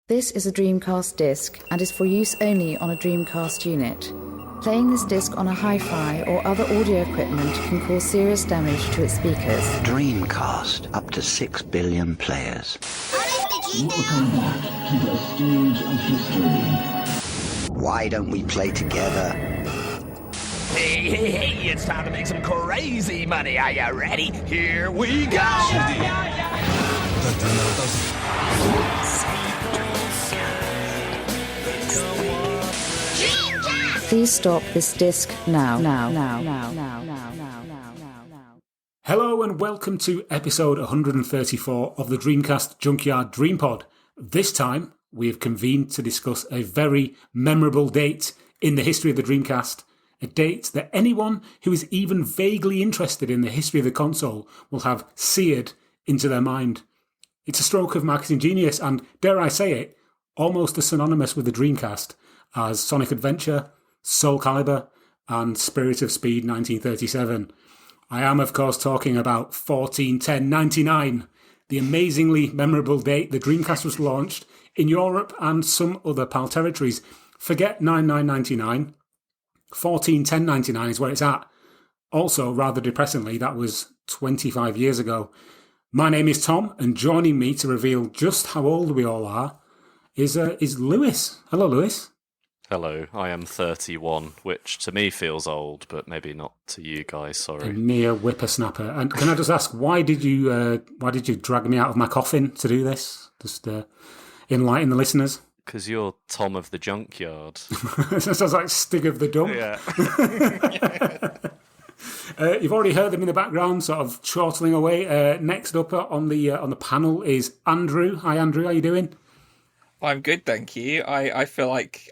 This is a Dreamcast disc and is for use only on a Dreamcast unit. Playing this disc on a hi-fi or other audio equipment can cause serious damage to its speakers. Dreamcast, up to 6 billion players. Welcome back to the stage of history. Why don't we play together? Hey, it's time to make some crazy money. Are you ready? Here we go! Please stop this disc now. Hello and welcome to episode 134 of the Dreamcast Junkyard DreamPod. This time we have convened to discuss a very memorable date in the history of the Dreamcast, a date that anyone who is even vaguely interested in the history of the console will have seared into their mind. It's a stroke of marketing genius and, dare I say it, almost as synonymous with the Dreamcast as Sonic Adventure, Soul Calibur, and Spirit of Speed 1937. I am, of course, talking about 14/10/99, the amazingly memorable date the Dreamcast was launched in Europe and some other PAL territories. Forget 9999. 14/10/99 is where it's at. Also, rather depressingly, that was 25 years ago. My name is Tom, and joining me to reveal just how old we all are is Lewis. Hello, Lewis. Hello, I am 31, which to me feels old, but maybe not to you guys, sorry. A mere whippersnapper. And can I just ask, why did you drag me out of my coffin to do this? Just enlighten the listeners. Because you're Tom of the Junkyard. Sounds like Stig of the Dump. Yeah. You've already heard them in the background, sort of chortling away. Next up on the panel is Andrew. Hi, Andrew. How you doing? I'm good, thank you. I feel like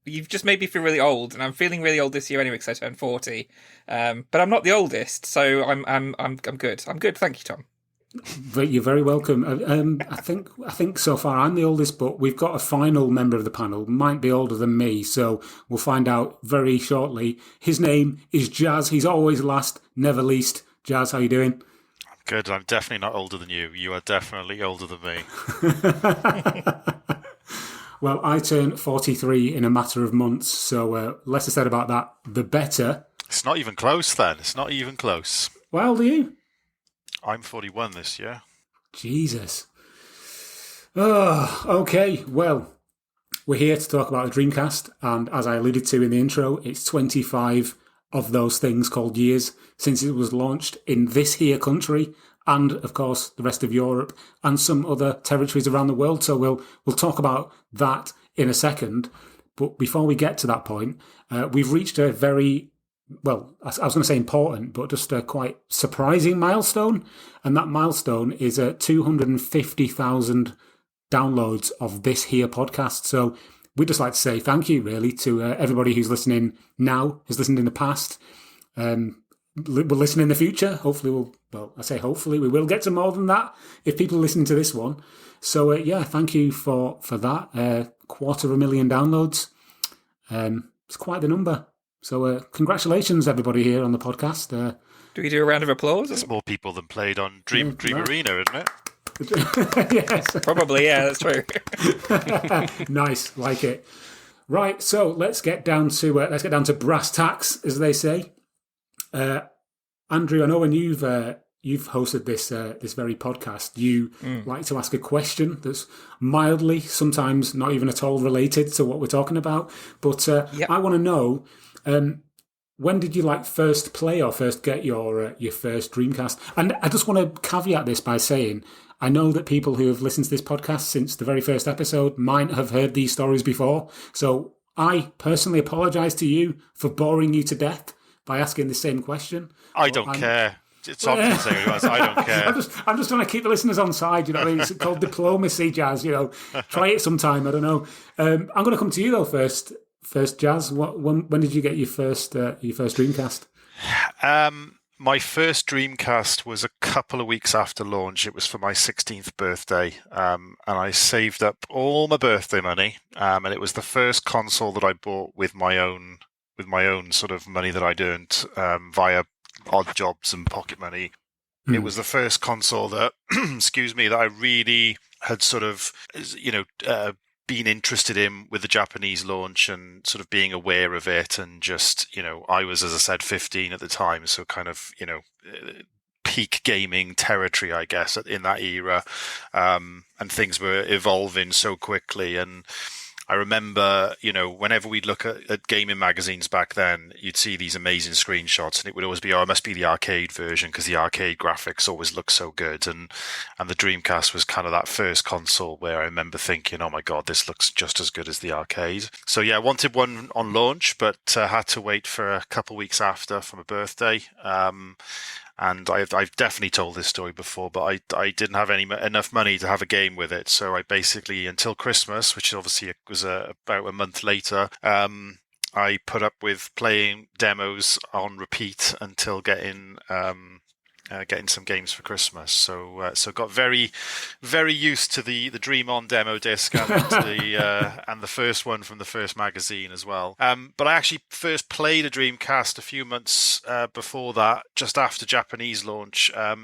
you've just made me feel really old, and I'm feeling really old this year anyway because I turned 40. But I'm not the oldest, so I'm good. I'm good, thank you, Tom. You're very welcome. I think so far I'm the oldest, but we've got a final member of the panel, might be older than me, so we'll find out very shortly. His name is Jazz. He's always last, never least. Jazz, how you doing? Good. I'm definitely not older than you. You are definitely older than me. Well, I turned 43 in a matter of months, so less is said about that, the better. It's not even close then. It's not even close. How old are you? I'm 41 this year. Jesus. Oh, okay. Well, we're here to talk about the Dreamcast, and as I alluded to in the intro, it's 25 of those things called years since it was launched in this here country, and of course the rest of Europe and some other territories around the world. So we'll talk about that in a second. But before we get to that point, we've reached a very, well, I was going to say important, but just a quite surprising milestone. And that milestone is 250,000 downloads of this here podcast. So we'd just like to say thank you, really, to everybody who's listening now, who's listened in the past, will listen in the future. Hopefully we will get to more than that if people are listening to this one. So, thank you for that. 250,000 downloads. It's quite the number. So, congratulations, everybody here on the podcast. Do we do a round of applause? There's more people than played on Dream Arena, isn't it? Yes. Probably, yeah, that's true. Nice, like it. Right, so let's get down to brass tacks, as they say. Andrew, I know when you've hosted this very podcast, you like to ask a question that's mildly, sometimes not even at all related to what we're talking about. But I want to know, when did you first play or first get your first Dreamcast? And I just want to caveat this by saying, I know that people who have listened to this podcast since the very first episode might have heard these stories before. So I personally apologise to you for boring you to death by asking the same question. I don't care. It's obvious saying I don't care. I'm just trying to keep the listeners on side. You know what I mean? It's called diplomacy, Jazz. You know, try it sometime. I don't know. I'm going to come to you though first. First, Jazz. When did you get your first Dreamcast? My first Dreamcast was a couple of weeks after launch. It was for my 16th birthday, and I saved up all my birthday money. And it was the first console that I bought with my own sort of money that I'd earned via odd jobs and pocket money. It was the first console that, that I really had sort of, been interested in with the Japanese launch and sort of being aware of it, and just, I was, as I said, 15 at the time, so kind of, peak gaming territory, I guess, in that era, and things were evolving so quickly. And I remember, whenever we'd look at gaming magazines back then, you'd see these amazing screenshots, and it would always be, it must be the arcade version, because the arcade graphics always look so good. And the Dreamcast was kind of that first console where I remember thinking, oh my God, this looks just as good as the arcade. So yeah, I wanted one on launch, but had to wait for a couple of weeks after for my birthday. And I've definitely told this story before, but I didn't have enough money to have a game with it. So I basically, until Christmas, which obviously was about a month later, I put up with playing demos on repeat until getting some games for Christmas. So got very, very used to the Dream On demo disc and the first one from the first magazine as well. But I actually first played a Dreamcast a few months before that, just after Japanese launch. I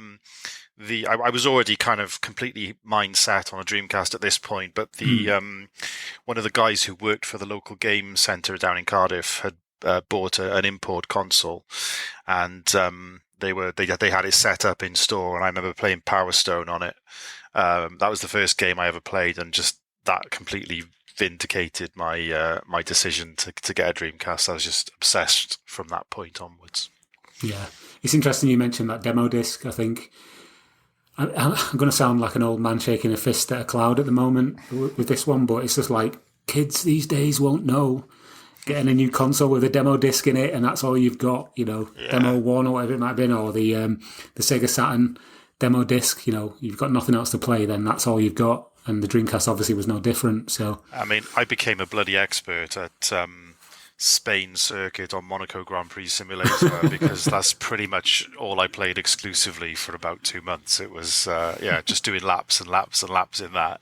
was already kind of completely mindset on a Dreamcast at this point, but one of the guys who worked for the local game centre down in Cardiff had bought an import console, and they had it set up in store, and I remember playing Power Stone on it. That was the first game I ever played, and just that completely vindicated my my decision to get a Dreamcast. I was just obsessed from that point onwards. Yeah, it's interesting you mentioned that demo disc. I think I'm going to sound like an old man shaking a fist at a cloud at the moment with this one, but it's just like kids these days won't know. Getting a new console with a demo disc in it, and that's all you've got, Demo 1 or whatever it might have been, or the Sega Saturn demo disc, you've got nothing else to play, then that's all you've got. And the Dreamcast obviously was no different. So I mean, I became a bloody expert at Spain circuit on Monaco Grand Prix Simulator because that's pretty much all I played exclusively for about 2 months. It was just doing laps and laps and laps in that,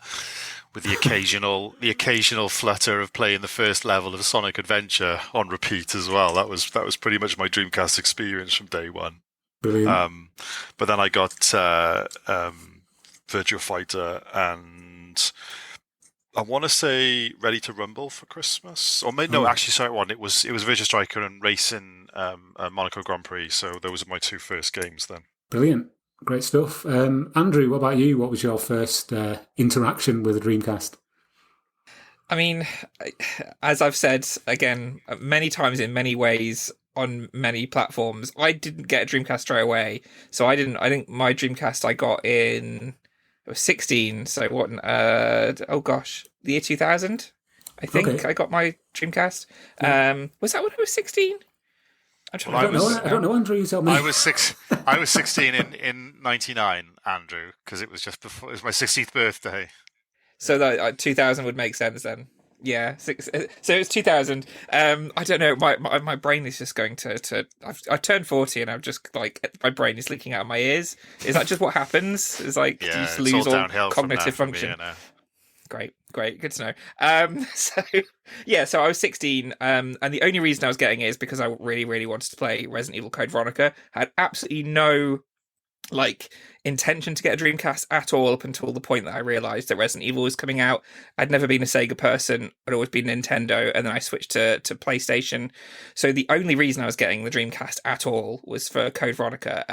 with the occasional flutter of playing the first level of Sonic Adventure on repeat as well. That was pretty much my Dreamcast experience from day one. Brilliant. But then I got Virtua Fighter and I want to say Ready to Rumble for Christmas, or maybe no, actually, sorry, it was Virtua Striker and Racing Monaco Grand Prix. So those are my two first games then. Brilliant. Great stuff. Andrew, what about you? What was your first interaction with a Dreamcast? I mean, as I've said, again, many times in many ways on many platforms, I didn't get a Dreamcast straight away. So I think my Dreamcast I got I was 16. So what, the year 2000, I think. Okay. I got my Dreamcast. Yeah. Was that when I was 16? I don't know, Andrew. You tell me. I was 16 in 99, Andrew, because it was just before. It was my 16th birthday. So that 2000 would make sense then. Yeah, so it's 2000. I don't know. My brain is just going to. I turned 40 and I'm just like my brain is leaking out of my ears. Is that just what happens? It's like you just lose all cognitive function. Great, good to know. So I was 16, and the only reason I was getting it is because I really, really wanted to play Resident Evil Code Veronica. I had absolutely no intention to get a Dreamcast at all up until the point that I realised that Resident Evil was coming out. I'd never been a Sega person. I'd always been Nintendo, and then I switched to PlayStation. So the only reason I was getting the Dreamcast at all was for Code Veronica.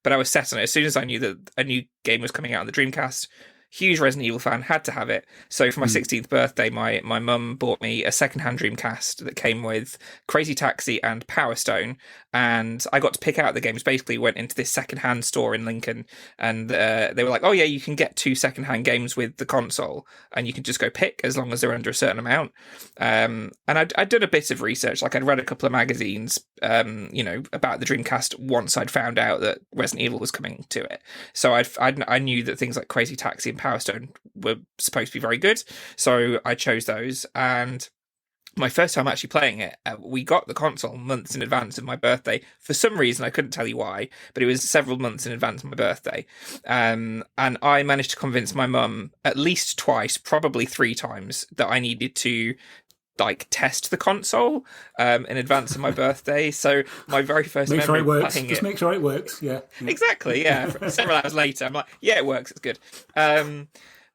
But I was set on it as soon as I knew that a new game was coming out on the Dreamcast. Huge Resident Evil fan, had to have it. So for my 16th birthday, my mum bought me a second-hand Dreamcast that came with Crazy Taxi and Power Stone, and I got to pick out the games. Basically went into this second-hand store in Lincoln, and they were like, oh yeah, you can get 2 second-hand games with the console, and you can just go pick as long as they're under a certain amount. And I'd done a bit of research, I'd read a couple of magazines, about the Dreamcast once I'd found out that Resident Evil was coming to it. So I knew that things like Crazy Taxi and Power Stone were supposed to be very good, so I chose those. And my first time actually playing it, we got the console months in advance of my birthday. For some reason, I couldn't tell you why, but it was several months in advance of my birthday. And I managed to convince my mum at least twice, probably 3 times, that I needed to test the console in advance of my birthday. So my very first memory of playing it. Just make sure it works. Yeah. Exactly. Yeah. Several hours later, I'm like, yeah, it works. It's good.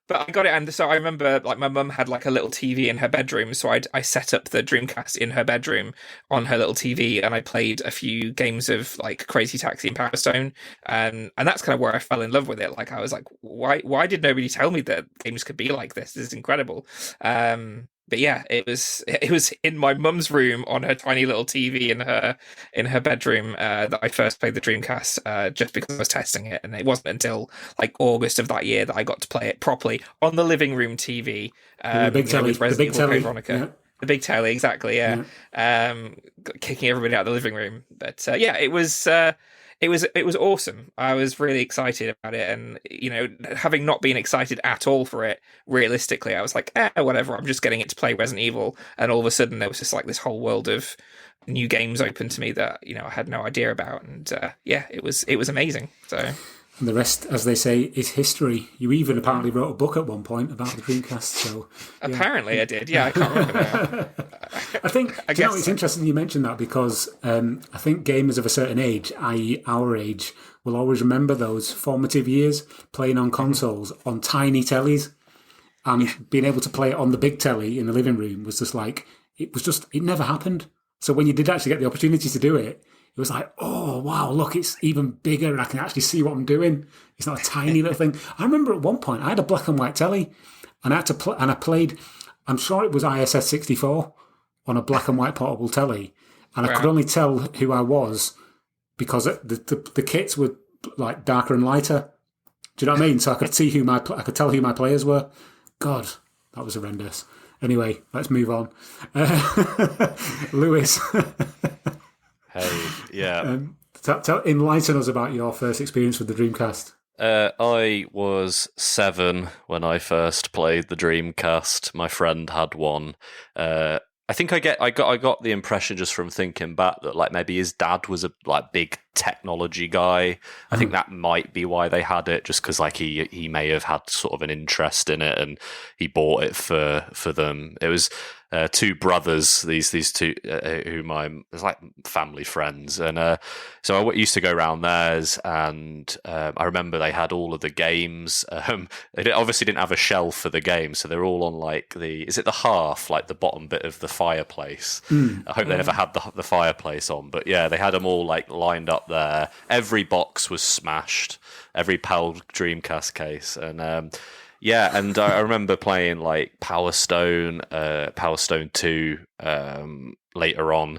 But I got it, and so I remember, like, my mum had like a little TV in her bedroom, so I set up the Dreamcast in her bedroom on her little TV, and I played a few games of like Crazy Taxi and Power Stone, and that's kind of where I fell in love with it. Like, I was like, why did nobody tell me that games could be like this? This is incredible. But yeah, it was in my mum's room on her tiny little TV in her bedroom that I first played the Dreamcast, just because I was testing it, and it wasn't until like August of that year that I got to play it properly on the living room TV. The big telly, with Resident Evil Code Veronica. Yeah. The big telly, exactly. Yeah, kicking everybody out of the living room. But yeah, it was awesome. I was really excited about it, and having not been excited at all for it, realistically, I was like, whatever. I'm just getting it to play Resident Evil, and all of a sudden there was just like this whole world of new games open to me that I had no idea about, and it was amazing. So. And the rest, as they say, is history. You even apparently wrote a book at one point about the Dreamcast. So yeah. Apparently I did. Yeah, I can't remember now. I think, it's interesting you mentioned that, because I think gamers of a certain age, i.e. our age, will always remember those formative years playing on consoles on tiny tellies, and being able to play it on the big telly in the living room was just like, it never happened. So when you did actually get the opportunity to do it, it was like, oh, wow, look, it's even bigger, and I can actually see what I'm doing. It's not a tiny little thing. I remember at one point, I had a black and white telly, and I had to and I played, I'm sure it was ISS 64 on a black and white portable telly, and I could only tell who I was because the kits were like darker and lighter. Do you know what I mean? So I could see I could tell who my players were. God, that was horrendous. Anyway, let's move on. Lewis. Hey, yeah. Enlighten us about your first experience with the Dreamcast. I was 7 when I first played the Dreamcast. My friend had one. I think I got the impression just from thinking back that like maybe his dad was a like big technology guy. I think that might be why they had it, just because like he may have had sort of an interest in it and he bought it for them. It was two brothers, these two whom I'm it's like family friends, and so I used to go around theirs, and I remember they had all of the games. They obviously didn't have a shelf for the games, so they're all on like is it the hearth, like the bottom bit of the fireplace. I hope they never had the fireplace on, but yeah, they had them all like lined up there. Every box was smashed, every PAL Dreamcast case, and yeah, and I remember playing like Power Stone 2 later on.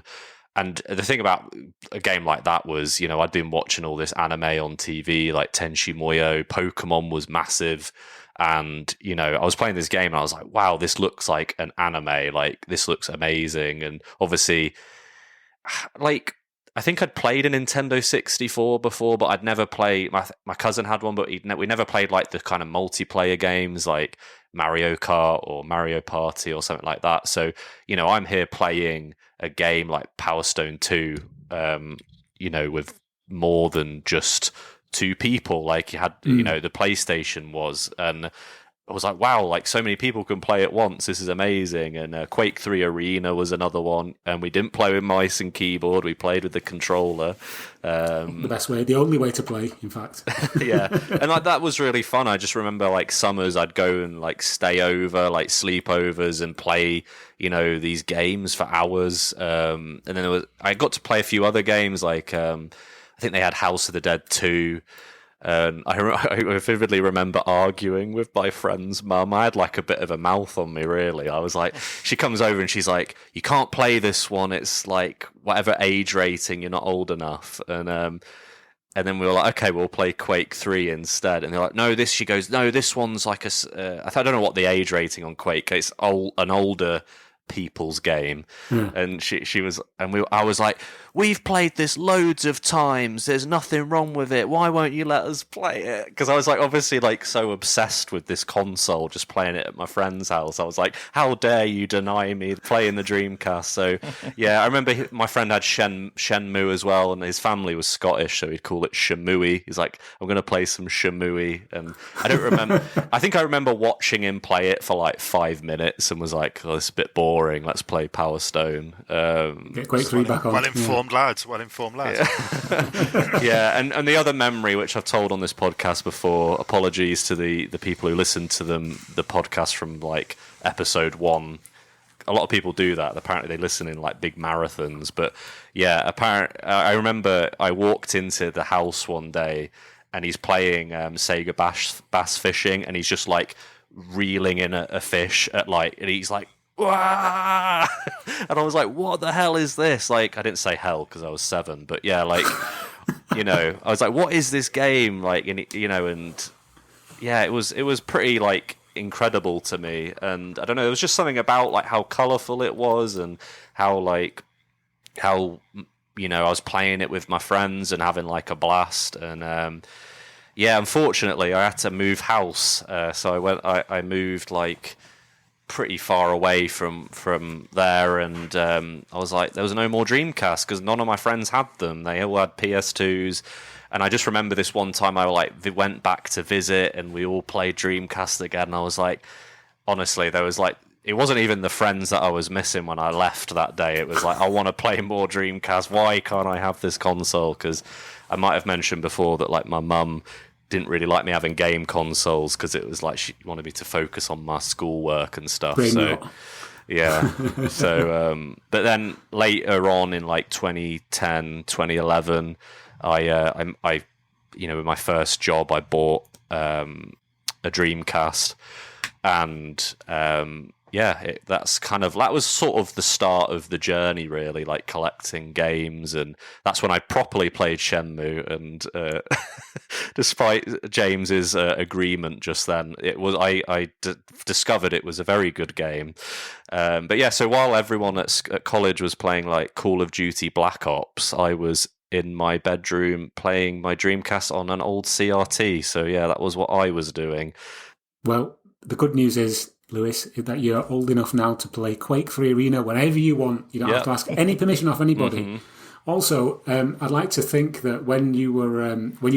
And the thing about a game like that was, I'd been watching all this anime on TV, like Tenchi Muyo, Pokemon was massive. And, I was playing this game and I was like, wow, this looks like an anime. Like, this looks amazing. And obviously, like, I think I'd played a Nintendo 64 before, but I'd never played. My cousin had one, but we never played like the kind of multiplayer games like Mario Kart or Mario Party or something like that. So, I'm here playing a game like Power Stone 2, with more than just two people. Like you had, the PlayStation was, and I was like, wow, like so many people can play at once. This is amazing. And Quake 3 Arena was another one. And we didn't play with mice and keyboard. We played with the controller. The best way, the only way to play, in fact. Yeah. And like that was really fun. I just remember like summers I'd go and like stay over, like sleepovers and play, these games for hours. And then I got to play a few other games like I think they had House of the Dead 2. And I vividly remember arguing with my friend's mum. I had like a bit of a mouth on me, really. I was like, she comes over and she's like, you can't play this one. It's like whatever age rating, you're not old enough. And then we were like, okay, we'll play Quake 3 instead. And they're like, no, she goes, no, this one's like I don't know what the age rating on Quake. It's an older people's game. And she was, and I was like, we've played this loads of times, there's nothing wrong with it, why won't you let us play it? Because I was like obviously like so obsessed with this console, just playing it at my friend's house. I was like, how dare you deny me playing the Dreamcast? So yeah, I remember my friend had Shenmue as well, and his family was Scottish, so he'd call it Shamui. He's like, I'm going to play some Shamui. And I don't remember I think I remember watching him play it for like 5 minutes and was like, oh, this is a bit boring. boring. Let's play Power Stone. Get Quake 3 back on. Well-informed lads. Yeah, and the other memory, which I've told on this podcast before, apologies to the people who listen to the podcast from like episode 1. A lot of people do that. Apparently, they listen in like big marathons. But yeah, I remember I walked into the house one day, and he's playing SEGA bass fishing, and he's just like reeling in a fish at like, and he's like, "Wah!" And I was like, "What the hell is this?" Like, I didn't say hell because I was 7, but yeah, like, you know, I was like, "What is this game?" Like, and yeah, it was pretty like incredible to me, and I don't know, it was just something about like how colourful it was, and how you know, I was playing it with my friends and having like a blast, and yeah, unfortunately I had to move house, so I moved like pretty far away from there, and I was like, there was no more Dreamcast because none of my friends had them. They all had PS2s. And I just remember this one time I went back to visit, and we all played Dreamcast again. And I was like, honestly, there was like, it wasn't even the friends that I was missing when I left that day. It was like, I want to play more Dreamcast. Why can't I have this console? Because I might have mentioned before that like my mum didn't really like me having game consoles because it was like she wanted me to focus on my schoolwork and stuff. Yeah. So, but then later on in like 2010, 2011. I you know, with my first job, I bought a Dreamcast, and yeah, that was sort of the start of the journey, really, like collecting games, and that's when I properly played Shenmue. And despite James's agreement just then, I discovered it was a very good game. But yeah, so while everyone at college was playing like Call of Duty Black Ops, I was in my bedroom playing my Dreamcast on an old CRT. So yeah, that was what I was doing. Well, the good news is, Lewis, that you're old enough now to play Quake 3 Arena whenever you want. You don't have to ask any permission off anybody. Mm-hmm. Also, I'd like to think that when you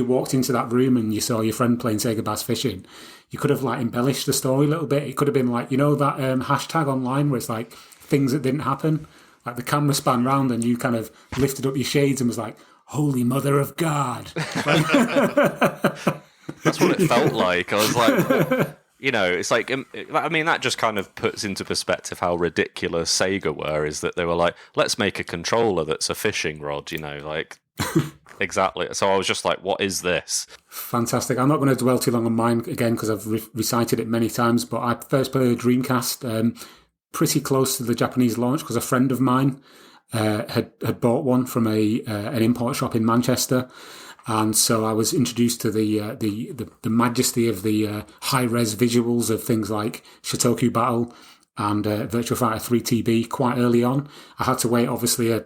walked into that room and you saw your friend playing Sega Bass Fishing, you could have like embellished the story a little bit. It could have been like, you know, that hashtag online where it's like things that didn't happen. Like the camera span round and you kind of lifted up your shades and was like, "Holy Mother of God." That's what it felt like. I was like, you know, it's like, I mean, that just kind of puts into perspective how ridiculous Sega were, is that they were like, let's make a controller that's a fishing rod, you know, like, exactly. So I was just like, what is this? Fantastic. I'm not going to dwell too long on mine again because I've recited it many times, but I first played a Dreamcast pretty close to the Japanese launch because a friend of mine had bought one from an import shop in Manchester, and so I was introduced to the majesty of the high res visuals of things like Shotoku Battle and Virtua Fighter 3 TB quite early on. I had to wait obviously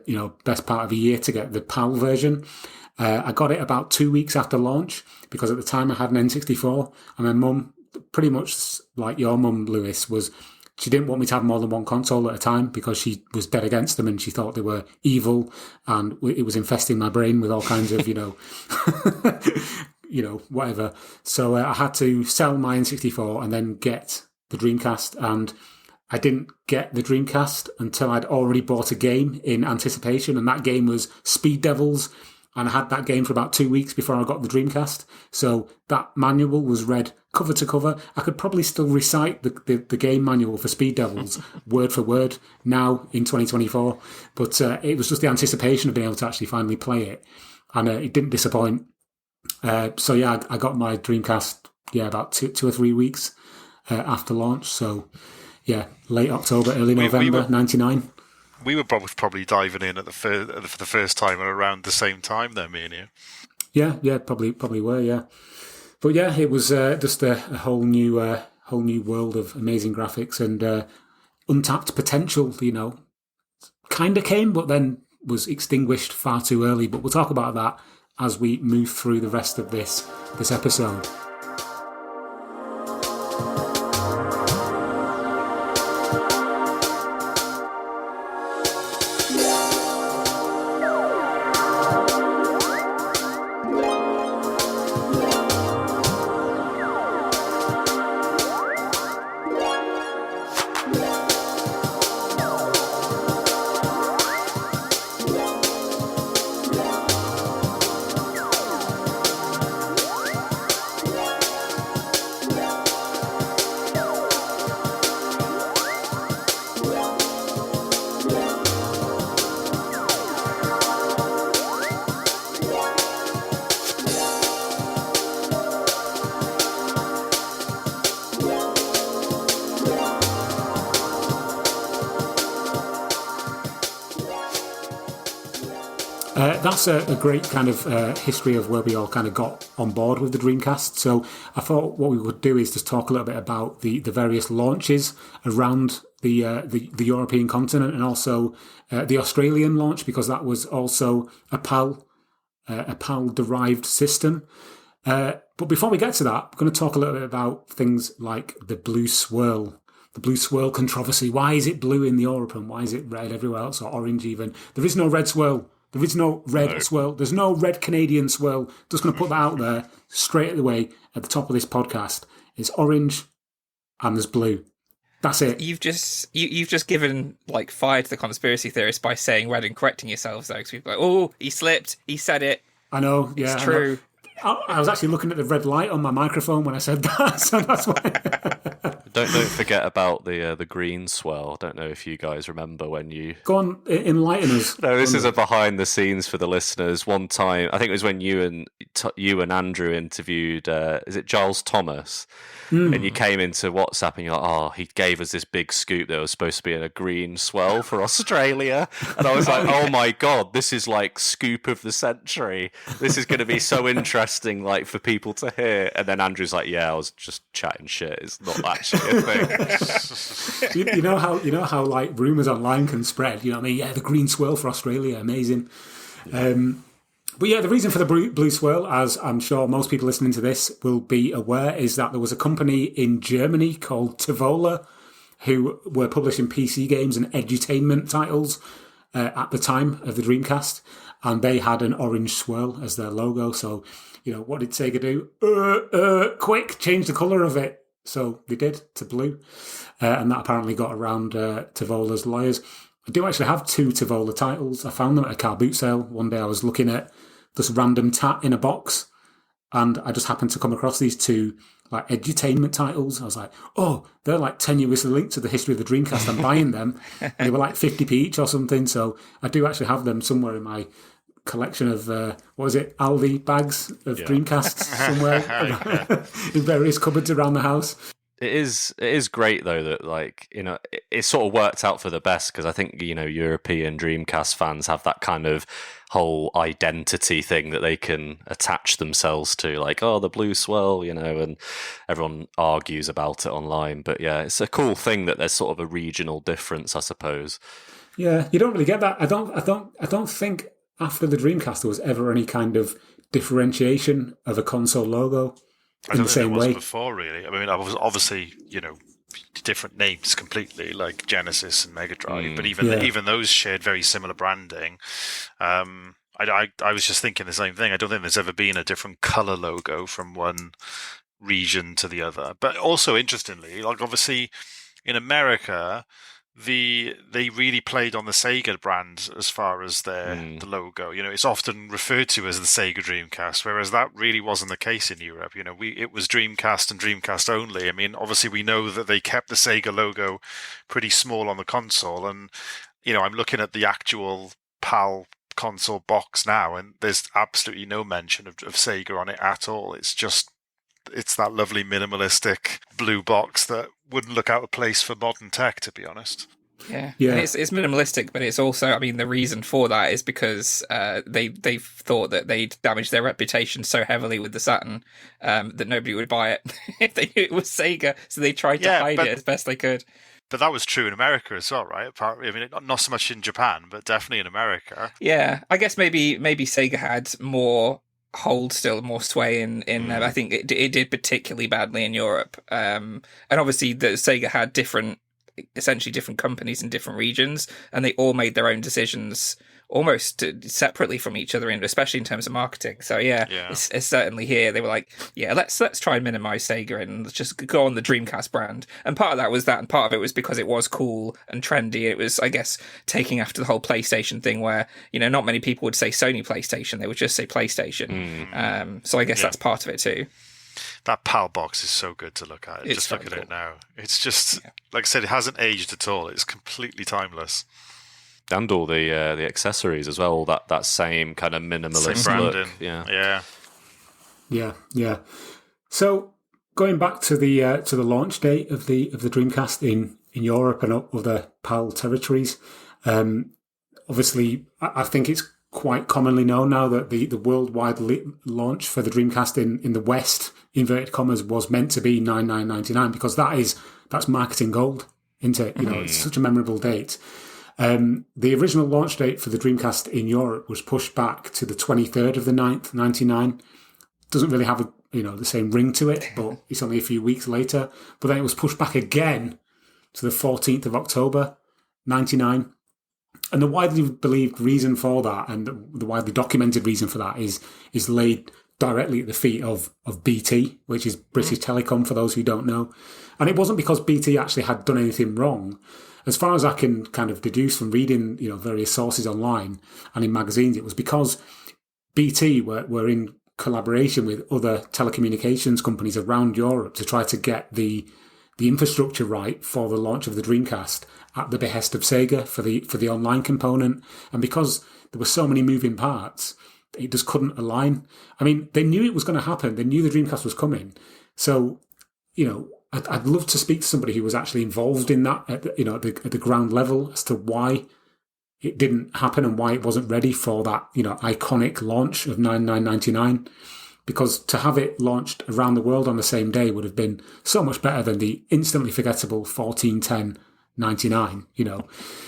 best part of a year to get the PAL version. I got it about 2 weeks after launch because at the time I had an N64, and my mum, pretty much like your mum, Lewis, she didn't want me to have more than one console at a time because she was dead against them and she thought they were evil and it was infesting my brain with all kinds of, whatever. So I had to sell my N64 and then get the Dreamcast, and I didn't get the Dreamcast until I'd already bought a game in anticipation, and that game was Speed Devils, and I had that game for about 2 weeks before I got the Dreamcast. So that manual was read cover to cover. I could probably still recite the game manual for Speed Devils word for word now in 2024. But it was just the anticipation of being able to actually finally play it. And it didn't disappoint. So yeah, I got my Dreamcast, about two or 3 weeks after launch. So yeah, late October, early November, 99. We were probably diving in at for the first time at around the same time then, me and you. Yeah, probably were, yeah. But yeah, it was just a whole new world of amazing graphics and untapped potential, kind of came, but then was extinguished far too early. But we'll talk about that as we move through the rest of this episode. That's a great kind of history of where we all kind of got on board with the Dreamcast. So I thought what we would do is just talk a little bit about the various launches around the European continent, and also the Australian launch, because that was also a PAL derived system. But before we get to that, we're going to talk a little bit about things like the blue swirl. The blue swirl controversy. Why is it blue in Europe and why is it red everywhere else, or orange even? There is no red swirl. There is no red swirl. There's no red Canadian swirl. Just going to put that out there straight away at the top of this podcast. It's orange and there's blue. That's it. You've just given like fire to the conspiracy theorists by saying red and correcting yourselves though, because people are like, oh, he slipped, he said it. I know. Yeah, it's true. I was actually looking at the red light on my microphone when I said that, so that's why. Don't forget about the green swirl. I don't know if you guys remember when you... Go on, enlighten us. No, this is a behind the scenes for the listeners. One time, I think it was when you and Andrew interviewed, is it Giles Thomas? And you came into WhatsApp and you're like, oh, he gave us this big scoop that was supposed to be in a green swirl for Australia. And I was like, oh my God, this is like scoop of the century. This is going to be so interesting, like, for people to hear. And then Andrew's like, yeah, I was just chatting shit. It's not actually a thing. you know how like rumours online can spread. You know what I mean? Yeah, the green swirl for Australia, amazing. But yeah, the reason for the blue swirl, as I'm sure most people listening to this will be aware, is that there was a company in Germany called Tavola who were publishing PC games and edutainment titles at the time of the Dreamcast, and they had an orange swirl as their logo. So, you know, what did Sega do? Quick, change the colour of it. So they did to blue, and that apparently got around Tavola's lawyers. I do actually have 2 Tavola titles. I found them at a car boot sale. One day I was looking at this random tat in a box, and I just happened to come across these 2 like edutainment titles. I was like, oh, they're like tenuously linked to the history of the Dreamcast. I'm buying them. And they were like 50p each or something. So I do actually have them somewhere in my collection of, Aldi bags of Dreamcasts somewhere in various cupboards around the house. It is great though that, like, you know, it sort of worked out for the best, because I think, you know, European Dreamcast fans have that kind of whole identity thing that they can attach themselves to, like, oh, the blue swirl, you know, and everyone argues about it online. But yeah, it's a cool thing that there's sort of a regional difference, I suppose. Yeah, you don't really get that. I don't think after the Dreamcast there was ever any kind of differentiation of a console logo. I don't think there was before, really. I mean, I was obviously, you know, different names completely, like Genesis and Mega Drive, but even those shared very similar branding. I was just thinking the same thing. I don't think there's ever been a different color logo from one region to the other. But also, interestingly, like, obviously in America, they really played on the Sega brand as far as the logo. You know, it's often referred to as the Sega Dreamcast, whereas that really wasn't the case in Europe. You know, it was Dreamcast and Dreamcast only. I mean, obviously we know that they kept the Sega logo pretty small on the console, and, you know, I'm looking at the actual PAL console box now, and there's absolutely no mention of Sega on it at all. It's that lovely minimalistic blue box that wouldn't look out of place for modern tech, to be honest. Yeah. And it's minimalistic, but it's also, I mean, the reason for that is because they thought that they'd damaged their reputation so heavily with the Saturn that nobody would buy it if they knew it was Sega. So they tried to hide it as best they could. But that was true in America as well, right? Apparently, I mean, not so much in Japan, but definitely in America. Yeah, I guess maybe Sega had more hold, still more sway in I think it did particularly badly in Europe, and obviously the Sega had essentially different companies in different regions, and they all made their own decisions almost separately from each other, especially in terms of marketing. So it's certainly here they were like, yeah, let's try and minimize Sega and let's just go on the Dreamcast brand. And part of that was that, and part of it was because it was cool and trendy. It was, I guess, taking after the whole PlayStation thing, where, you know, not many people would say Sony PlayStation, they would just say PlayStation. So I guess that's part of it too. That PAL box is so good to look at. Just look at it now. It's just, like I said, it hasn't aged at all. It's completely timeless. And all the accessories as well, that same kind of minimalist look. Yeah. So going back to the launch date of the Dreamcast in Europe and other PAL territories, obviously I think it's quite commonly known now that the worldwide launch for the Dreamcast in the West, inverted commas, was meant to be 9/9/99, because that's marketing gold, isn't it? It's such a memorable date. The original launch date for the Dreamcast in Europe was pushed back to the 23rd of the 9th, 99. Doesn't really have the same ring to it, but it's only a few weeks later. But then it was pushed back again to the 14th of October, 99. And the widely believed reason for that, and the widely documented reason for that, is laid directly at the feet of BT, which is British Telecom, for those who don't know. And it wasn't because BT actually had done anything wrong. As far as I can kind of deduce from reading, various sources online and in magazines, it was because BT were in collaboration with other telecommunications companies around Europe to try to get the infrastructure right for the launch of the Dreamcast at the behest of SEGA for the online component. And because there were so many moving parts, it just couldn't align. I mean, they knew it was going to happen. They knew the Dreamcast was coming. So, I'd love to speak to somebody who was actually involved in that at the ground level as to why it didn't happen and why it wasn't ready for that, iconic launch of 9/9/99. Because to have it launched around the world on the same day would have been so much better than the instantly forgettable 14/10/99,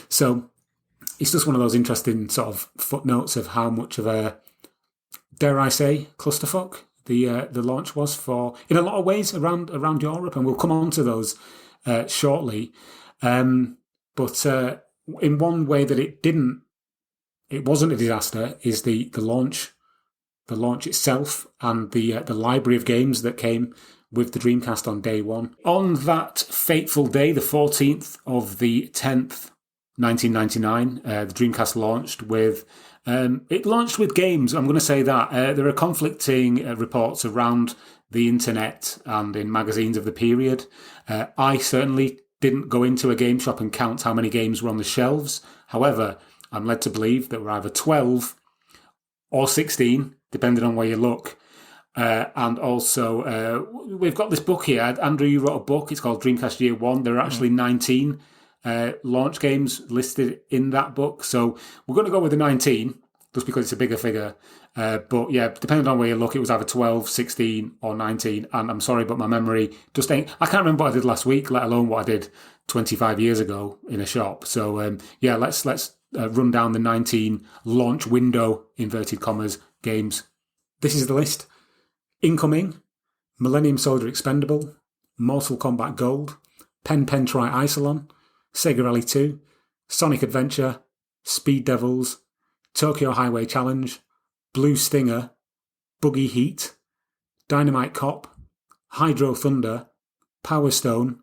So it's just one of those interesting sort of footnotes of how much of a, dare I say, clusterfuck the launch was for, in a lot of ways, around Europe, and we'll come on to those shortly. But in one way that it wasn't a disaster is the launch itself and the library of games that came with the Dreamcast on day one. On that fateful day, the 14th of the 10th, 1999, the Dreamcast launched with games. I'm going to say that. There are conflicting reports around the internet and in magazines of the period. I certainly didn't go into a game shop and count how many games were on the shelves. However, I'm led to believe that were either 12 or 16, depending on where you look. And also, we've got this book here. Andrew, you wrote a book. It's called Dreamcast Year 1. There are actually 19 launch games listed in that book. So we're going to go with the 19, just because it's a bigger figure. But yeah, depending on where you look, it was either 12, 16 or 19. And I'm sorry, but my memory just ain't... I can't remember what I did last week, let alone what I did 25 years ago in a shop. So yeah, let's run down the 19 launch window, inverted commas, games. This is the list. Incoming, Millennium Soldier Expendable, Mortal Kombat Gold, Pen Tri Isolon, Sega Rally 2, Sonic Adventure, Speed Devils, Tokyo Highway Challenge, Blue Stinger, Buggy Heat, Dynamite Cop, Hydro Thunder, Power Stone,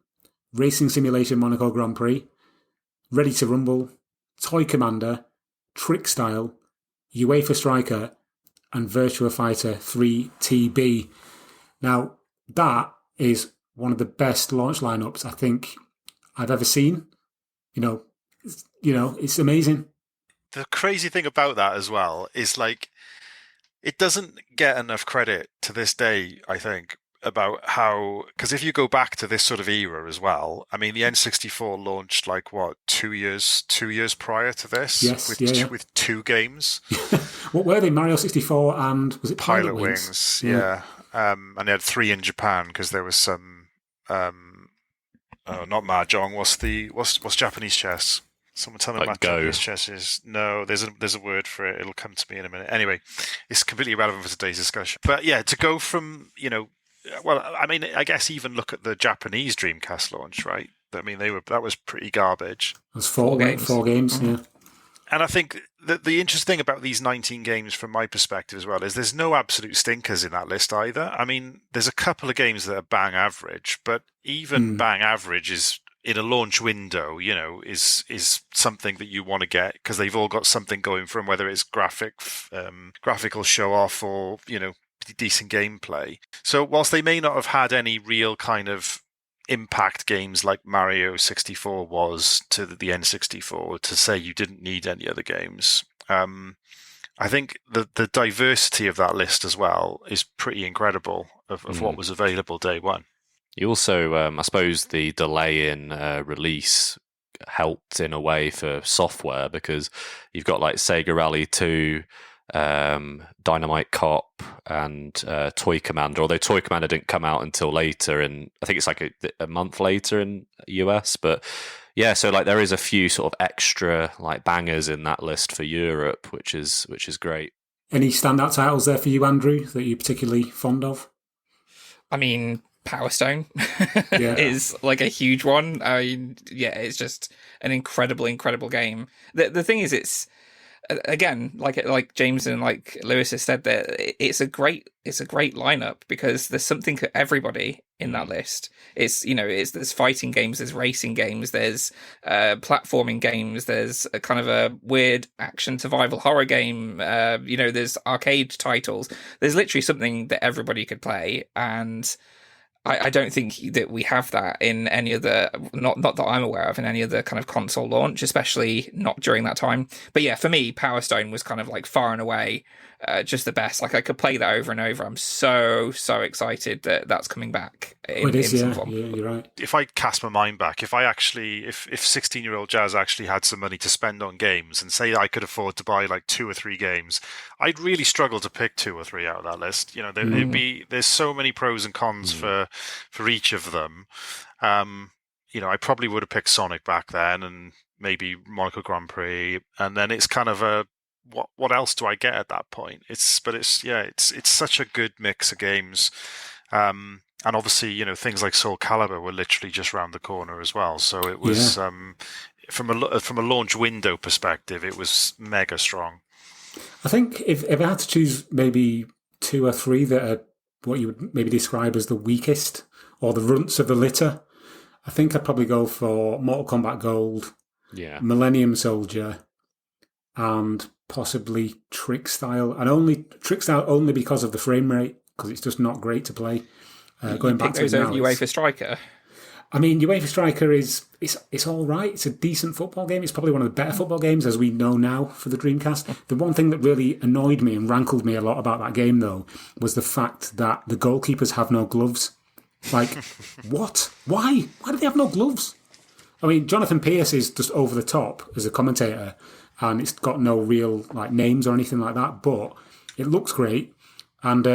Racing Simulation Monaco Grand Prix, Ready to Rumble, Toy Commander, Trick Style, UEFA Striker, and Virtua Fighter 3 TB. Now, that is one of the best launch lineups I think I've ever seen. It's amazing. The crazy thing about that as well is, like, it doesn't get enough credit to this day, I think, about how, because if you go back to this sort of era as well, I mean, the N64 launched 2 years prior to this, with two games. What were they? Mario 64 and was it Pilot Wings? Yeah. And they had 3 in Japan because there was some not mahjong. What's Japanese chess? Someone tell me what Japanese chess is. No, there's a word for it. It'll come to me in a minute. Anyway, it's completely irrelevant for today's discussion. But yeah, to go from well, I mean, I guess even look at the Japanese Dreamcast launch, right? I mean, that was pretty garbage. It was four games. Mm-hmm. Yeah. And I think the interesting thing about these 19 games, from my perspective as well, is there's no absolute stinkers in that list either. I mean, there's a couple of games that are bang average, but even bang average is, in a launch window, is something that you want to get because they've all got something going for them, whether it's graphical show off or, decent gameplay. So whilst they may not have had any real kind of impact games like Mario 64 was to the N64, to say you didn't need any other games, I think the diversity of that list as well is pretty incredible of what was available day one. You also, I suppose, the delay in release helped in a way for software, because you've got like Sega Rally 2, Dynamite Cop, and Toy Commander, although Toy Commander didn't come out until later, and I think it's like a month later in US. But yeah, so like there is a few sort of extra like bangers in that list for Europe, which is great. Any standout titles there for you, Andrew, that you're particularly fond of? I mean, Power Stone is like a huge one. I mean, yeah, it's just an incredible game. The thing is, it's again, like James and like Lewis has said, that it's a great lineup, because there's something for everybody in that list. It's there's fighting games, there's racing games, there's platforming games, there's a kind of a weird action survival horror game. There's arcade titles. There's literally something that everybody could play, and I don't think that we have that in any other, not that I'm aware of, in any other kind of console launch, especially not during that time. But yeah, for me, Power Stone was kind of like far and away just the best. Like I could play that over and over. I'm so excited that that's coming back in some form. Yeah, you're right. If I cast my mind back, if 16-year-old Jazz actually had some money to spend on games, and say I could afford to buy like 2 or 3 games, I'd really struggle to pick 2 or 3 out of that list. There's so many pros and cons for each of them. I probably would have picked Sonic back then, and maybe Monaco Grand Prix, and then it's kind of a what else do I get at that point? It's such a good mix of games. And obviously, things like Soul Calibur were literally just round the corner as well. So it was from a launch window perspective, it was mega strong. I think if I had to choose maybe 2 or 3 that are what you would maybe describe as the weakest or the runts of the litter, I think I'd probably go for Mortal Kombat Gold, Millennium Soldier, and possibly Trick Style. And Trick Style only because of the frame rate, because it's just not great to play. Going back to UEFA Striker. I mean, UEFA Striker it's all right. It's a decent football game. It's probably one of the better football games, as we know now, for the Dreamcast. The one thing that really annoyed me and rankled me a lot about that game, though, was the fact that the goalkeepers have no gloves. Like, what? Why? Why do they have no gloves? I mean, Jonathan Pierce is just over the top as a commentator, and it's got no real like names or anything like that, but it looks great. And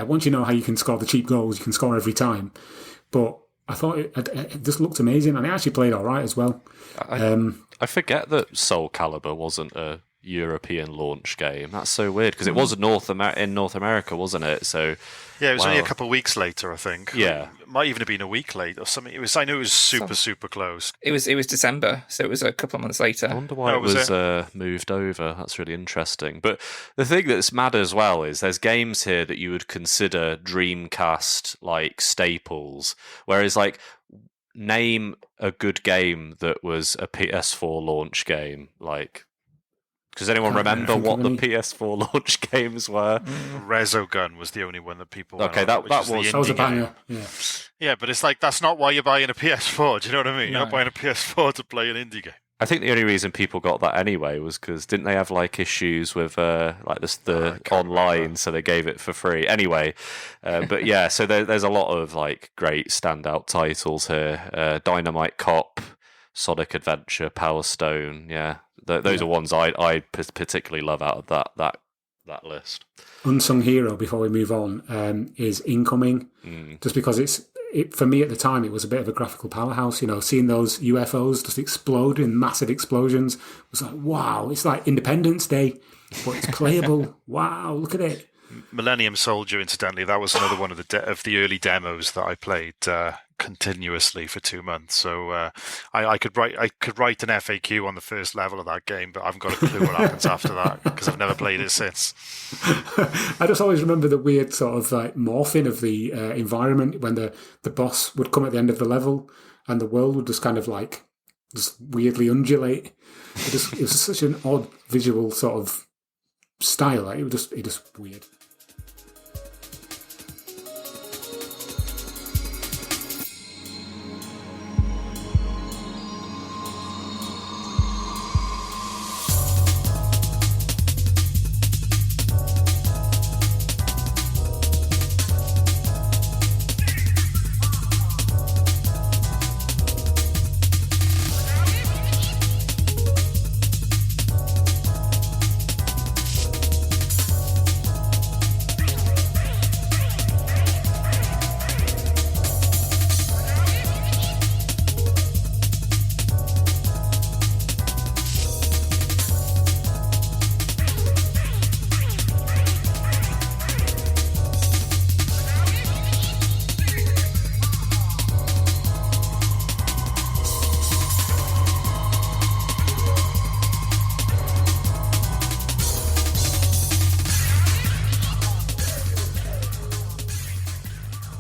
once you know how you can score the cheap goals, you can score every time. But I thought it just looked amazing, and it actually played all right as well. I forget that Soul Calibur wasn't a European launch game. That's so weird, because it was in North America, wasn't it? So yeah, it was only a couple of weeks later, I think. Yeah, it might even have been a week late or something. I know it was super close. It was December, so it was a couple of months later. I wonder why it was moved over. That's really interesting. But the thing that's mad as well is there's games here that you would consider Dreamcast like staples, whereas like name a good game that was a PS4 launch game, like. Does anyone remember what the PS4 launch games were? Resogun was the only one that people. Okay, that was a banger. Yeah, but it's like that's not why you're buying a PS4. Do you know what I mean? No. You're not buying a PS4 to play an indie game. I think the only reason people got that anyway was because didn't they have like issues with the online, remember. So they gave it for free anyway. But yeah, so there's a lot of like great standout titles here. Dynamite Cop, Sonic Adventure, Power Stone. Yeah. Those are ones I particularly love out of that list. Unsung hero, before we move on, is Incoming. Just because for me at the time, it was a bit of a graphical powerhouse. Seeing those UFOs just explode in massive explosions was like, wow, it's like Independence Day, but it's playable. Wow, look at it. Millennium Soldier, incidentally, that was another one of the early demos that I played continuously for 2 months. So I could write an FAQ on the first level of that game, but I haven't got a clue what happens after that because I've never played it since. I just always remember the weird sort of like morphing of the environment when the boss would come at the end of the level and the world would just kind of like just weirdly undulate. It was such an odd visual sort of style. Like, it just weird.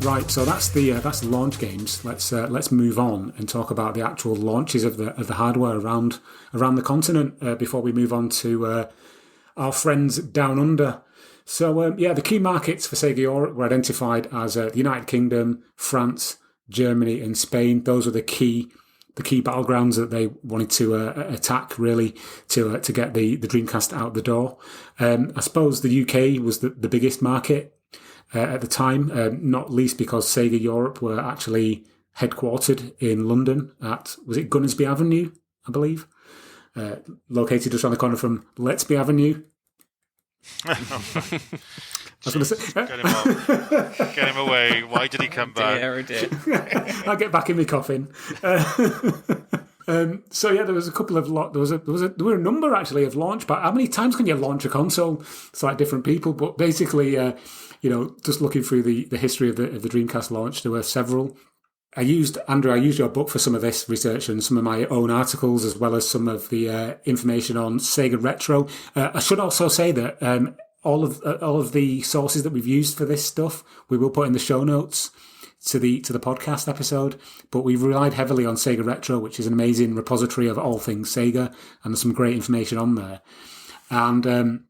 Right, so that's the launch games. Let's move on and talk about the actual launches of the hardware around the continent before we move on to our friends down under. So the key markets for Sega Europe were identified as the United Kingdom, France, Germany, and Spain. Those were the key battlegrounds that they wanted to attack, really, to get the Dreamcast out the door. I suppose the UK was the biggest market at the time, not least because Sega Europe were actually headquartered in London at, was it Gunnersby Avenue, I believe? Located just around the corner from Let'sby Avenue. I was going to say, Get him away. Why did he come back? Oh dear. I'll get back in my coffin. So yeah, there was a couple of there were a number actually of launch. But how many times can you launch a console? It's like different people, but basically, just looking through the history of the Dreamcast launch, there were several. I used your book for some of this research and some of my own articles, as well as some of the information on Sega Retro. I should also say that all of the sources that we've used for this stuff, we will put in the show notes to the podcast episode. But we've relied heavily on Sega Retro, which is an amazing repository of all things Sega, and there's some great information on there. And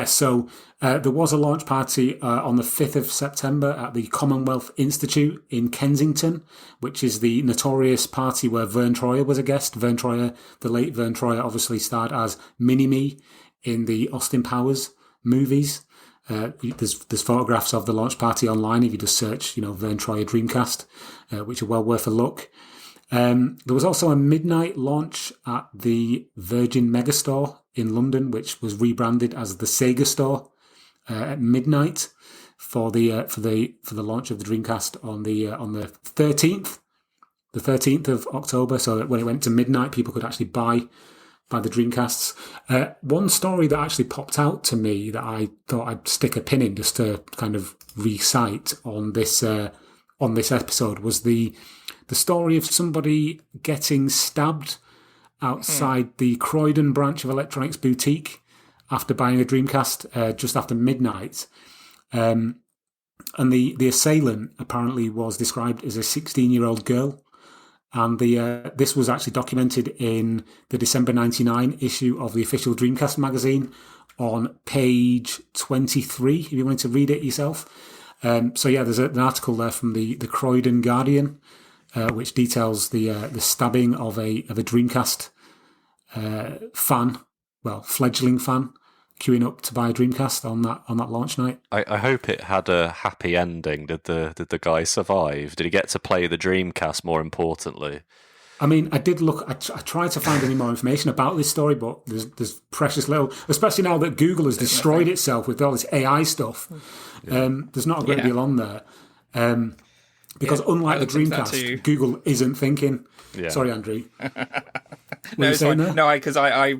so there was a launch party on the 5th of September at the Commonwealth Institute in Kensington, which is the notorious party where Vern Troyer was a guest. The late Vern Troyer, obviously starred as Mini-Me in the Austin Powers movies. There's photographs of the launch party online if you just search, Vern Troyer Dreamcast, which are well worth a look. There was also a midnight launch at the Virgin Megastore in London, which was rebranded as the Sega Store at midnight for the launch of the Dreamcast on the 13th of October. So that when it went to midnight, people could actually buy the Dreamcasts. One story that actually popped out to me that I thought I'd stick a pin in just to kind of recite on this episode was the story of somebody getting stabbed outside the Croydon branch of Electronics Boutique after buying a Dreamcast just after midnight. And the assailant apparently was described as a 16-year-old girl. And this was actually documented in the December 1999 issue of the official Dreamcast magazine on page 23, if you wanted to read it yourself. There's an article there from the Croydon Guardian, which details the stabbing of a Dreamcast fledgling fan, queuing up to buy a Dreamcast on that launch night. I hope it had a happy ending. Did the guy survive? Did he get to play the Dreamcast? More importantly, I mean, I did look. I tried to find any more information about this story, but there's precious little. Especially now that Google has destroyed itself with all this AI stuff. There's not a great deal on there. Because unlike the Dreamcast, Google isn't thinking. Yeah. Sorry, Andrew. No, it's fine. No, because I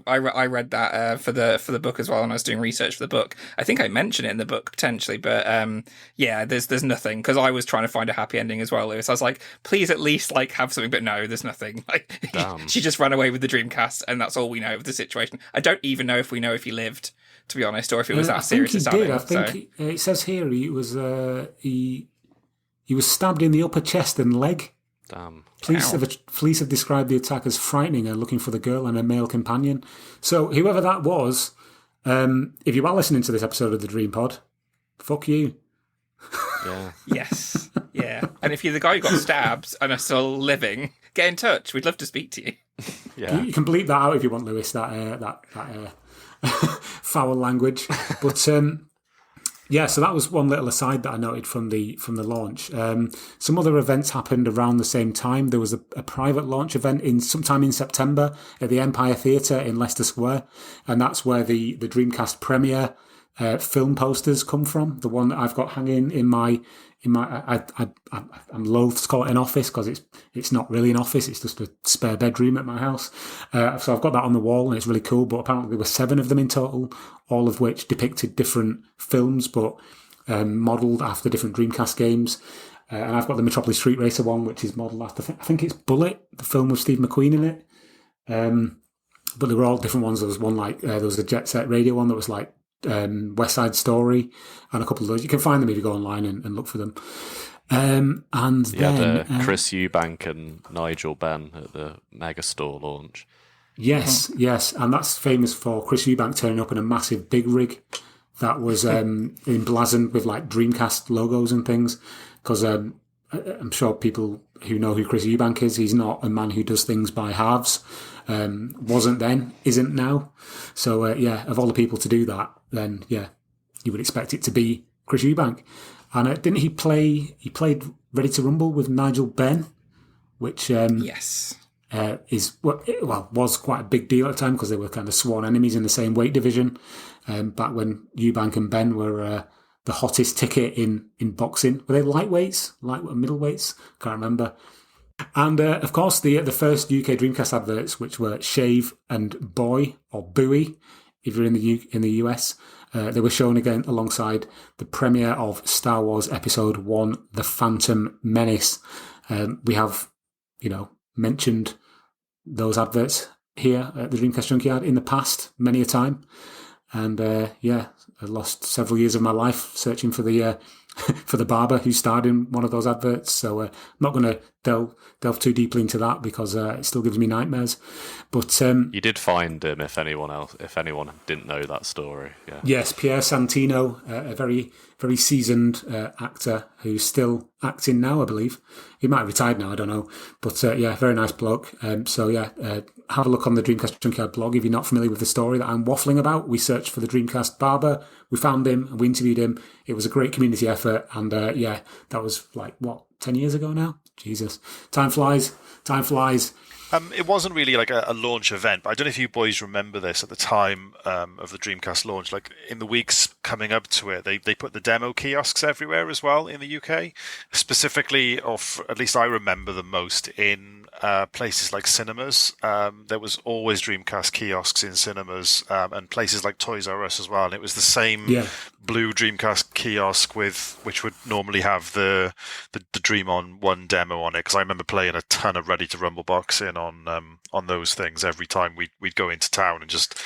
read that for the book as well, and I was doing research for the book. I think I mentioned it in the book potentially, but there's nothing, because I was trying to find a happy ending as well, Lewis. I was like, please at least have something, but no, there's nothing. She just ran away with the Dreamcast, and that's all we know of the situation. I don't even know if we know if he lived, to be honest, or if it was that serious. I think it says here he was he was stabbed in the upper chest and leg. Damn. Police have described the attack as frightening and looking for the girl and her male companion. So whoever that was, if you are listening to this episode of the DreamPod, fuck you. Yeah. Yes. Yeah. And if you're the guy who got stabbed and are still living, get in touch. We'd love to speak to you. Yeah. You can bleep that out if you want, Lewis. That foul language. But so that was one little aside that I noted from the launch. Some other events happened around the same time. There was a private launch event sometime in September at the Empire Theatre in Leicester Square, and that's where the Dreamcast premiere film posters come from. The one that I've got hanging in my I'm loath to call it an office because it's not really an office. It's just a spare bedroom at my house. So I've got that on the wall and it's really cool. But apparently there were 7 of them in total, all of which depicted different films, but modelled after different Dreamcast games. And I've got the Metropolis Street Racer one, which is modelled after, I think it's Bullet, the film with Steve McQueen in it. But there were all different ones. There was one there was a Jet Set Radio one that was West Side Story, and a couple of those. You can find them if you go online and look for them. And You had then Chris Eubank and Nigel Benn at the Megastore launch. yes, and that's famous for Chris Eubank turning up in a massive big rig that was emblazoned with like Dreamcast logos and things. Because I'm sure people who know who Chris Eubank is, he's not a man who does things by halves. Wasn't then, isn't now. So of all the people to do that, then you would expect it to be Chris Eubank. And didn't he play? He played Ready to Rumble with Nigel Benn, which Yes. was quite a big deal at the time because they were kind of sworn enemies in the same weight division. Back when Eubank and Benn were the hottest ticket in boxing. Were they lightweights, middleweights? Can't remember. And of course, the first UK Dreamcast adverts, which were Shave and Boy or Bowie, if you're in the US, they were shown again alongside the premiere of Star Wars Episode 1, The Phantom Menace. We have, mentioned those adverts here at the Dreamcast Junkyard in the past, many a time. And I lost several years of my life searching for the for the barber who starred in one of those adverts. So I'm not going to delve too deeply into that because it still gives me nightmares. But you did find him if anyone didn't know that story. Yeah. Yes, Pierre Santino, a very, very seasoned actor who's still acting now, I believe. He might have retired now, I don't know. But very nice bloke. Have a look on the Dreamcast Junkyard blog if you're not familiar with the story that I'm waffling about. We searched for the Dreamcast barber, we found him, and we interviewed him. It was a great community effort, and that was 10 years ago now? Jesus. Time flies. It wasn't really like a launch event, but I don't know if you boys remember this at the time of the Dreamcast launch. Like in the weeks coming up to it, they put the demo kiosks everywhere as well in the UK. Specifically, at least I remember them most in places like cinemas. There was always Dreamcast kiosks in cinemas and places like Toys R Us as well. And it was the same blue Dreamcast kiosk which would normally have the Dream On 1 demo on it. Because I remember playing a ton of Ready to Rumble boxing on those things every time we'd go into town and just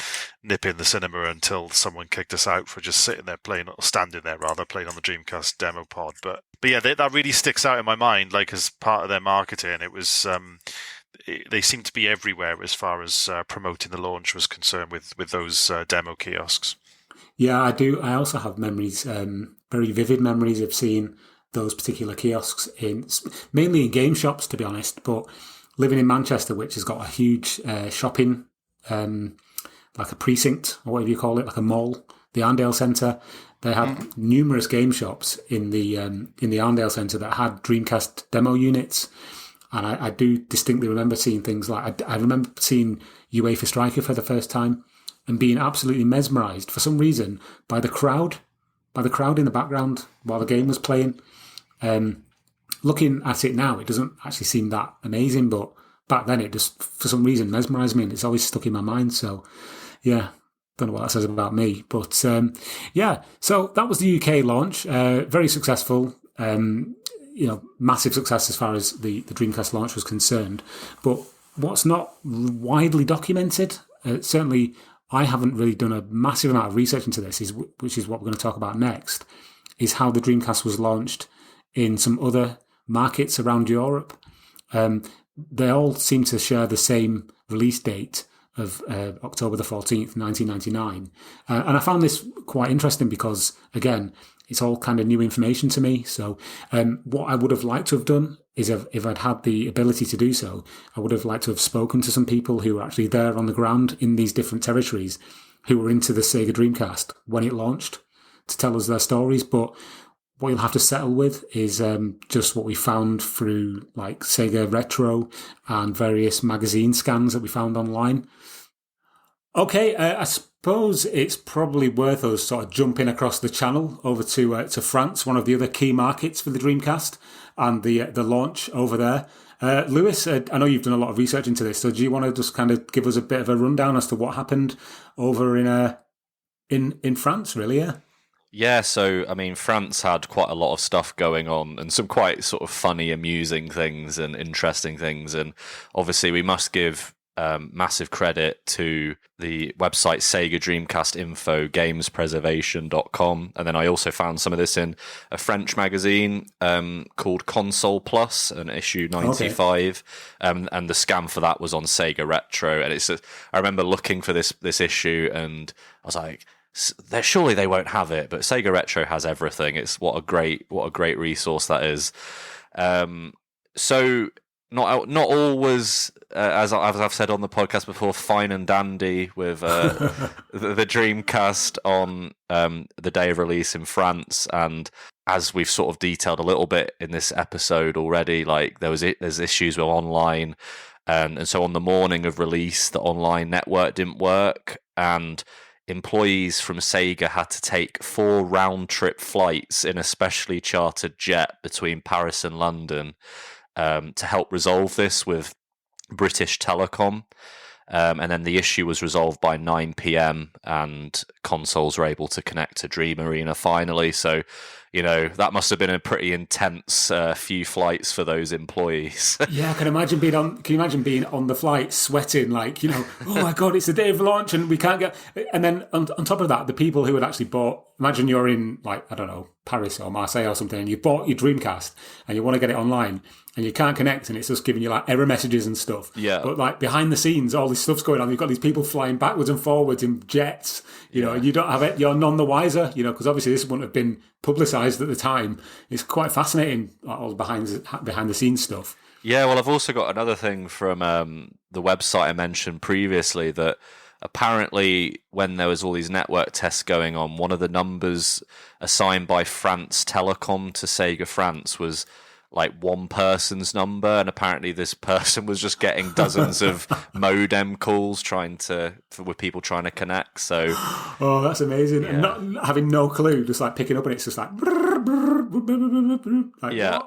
nip in the cinema until someone kicked us out for just sitting there playing on the Dreamcast demo pod. But yeah, that really sticks out in my mind. Like as part of their marketing, it was they seemed to be everywhere as far as promoting the launch was concerned with those demo kiosks. Yeah, I do. I also have memories, very vivid memories of seeing those particular kiosks mainly in game shops, to be honest. But living in Manchester, which has got a huge shopping, like a precinct or whatever you call it, like a mall, the Arndale Centre, they had numerous game shops in the Arndale Centre that had Dreamcast demo units. And I do distinctly remember seeing things like, I remember seeing UEFA Striker for the first time and being absolutely mesmerised for some reason by the crowd in the background while the game was playing. Looking at it now, it doesn't actually seem that amazing, but back then it just, for some reason, mesmerised me and it's always stuck in my mind. So, yeah, don't know what that says about me. But, so that was the UK launch. Very successful. Massive success as far as the Dreamcast launch was concerned. But what's not widely documented, certainly I haven't really done a massive amount of research into this, which is what we're going to talk about next, is how the Dreamcast was launched in some other markets around Europe. They all seem to share the same release date of October the 14th, 1999. And I found this quite interesting because, again, it's all kind of new information to me. So what I would have liked to have done is if I'd had the ability to do so, I would have liked to have spoken to some people who were actually there on the ground in these different territories who were into the Sega Dreamcast when it launched to tell us their stories. But what you'll have to settle with is just what we found through like Sega Retro and various magazine scans that we found online. Okay, I suppose it's probably worth us sort of jumping across the channel over to France, one of the other key markets for the Dreamcast, and the launch over there. Lewis, I know you've done a lot of research into this, so do you want to just kind of give us a bit of a rundown as to what happened over in France, really? Yeah. Yeah, so, I mean, France had quite a lot of stuff going on and some quite sort of funny, amusing things and interesting things. And obviously we must give massive credit to the website Sega Dreamcast Info, gamespreservation.com. And then I also found some of this in a French magazine called Console Plus, an issue 95. Okay. And the scan for that was on Sega Retro. And I remember looking for this issue, and I was like, surely they won't have it, but Sega Retro has everything. It's what a great resource that is. So not all was as I've said on the podcast before, fine and dandy with the Dreamcast on the day of release in France, and as we've sort of detailed a little bit in this episode already, like there's issues with online, and so on the morning of release, the online network didn't work, and employees from Sega had to take 4 round-trip flights in a specially chartered jet between Paris and London to help resolve this with British Telecom. And then the issue was resolved by 9 p.m. and consoles were able to connect to Dream Arena finally. So, that must have been a pretty intense few flights for those employees. Yeah, can you imagine being on the flight sweating, like, oh my God, it's the day of launch and we can't get... And then on top of that, the people who had actually bought... Imagine you're in, like, I don't know, Paris or Marseille or something, and you bought your Dreamcast and you want to get it online and you can't connect, and it's just giving you, like, error messages and stuff. Yeah. But, like, behind the scenes, all this stuff's going on. You've got these people flying backwards and forwards in jets, and you don't have it. You're none the wiser, because obviously this wouldn't have been publicised at the time. It's quite fascinating, all behind the scenes stuff. Yeah, well, I've also got another thing from the website I mentioned previously, that apparently when there was all these network tests going on, one of the numbers assigned by France Telecom to Sega France was like one person's number, and apparently this person was just getting dozens of modem calls with people trying to connect. So, oh, that's amazing! Yeah. And not having no clue, just like picking up, and it's just like, yeah.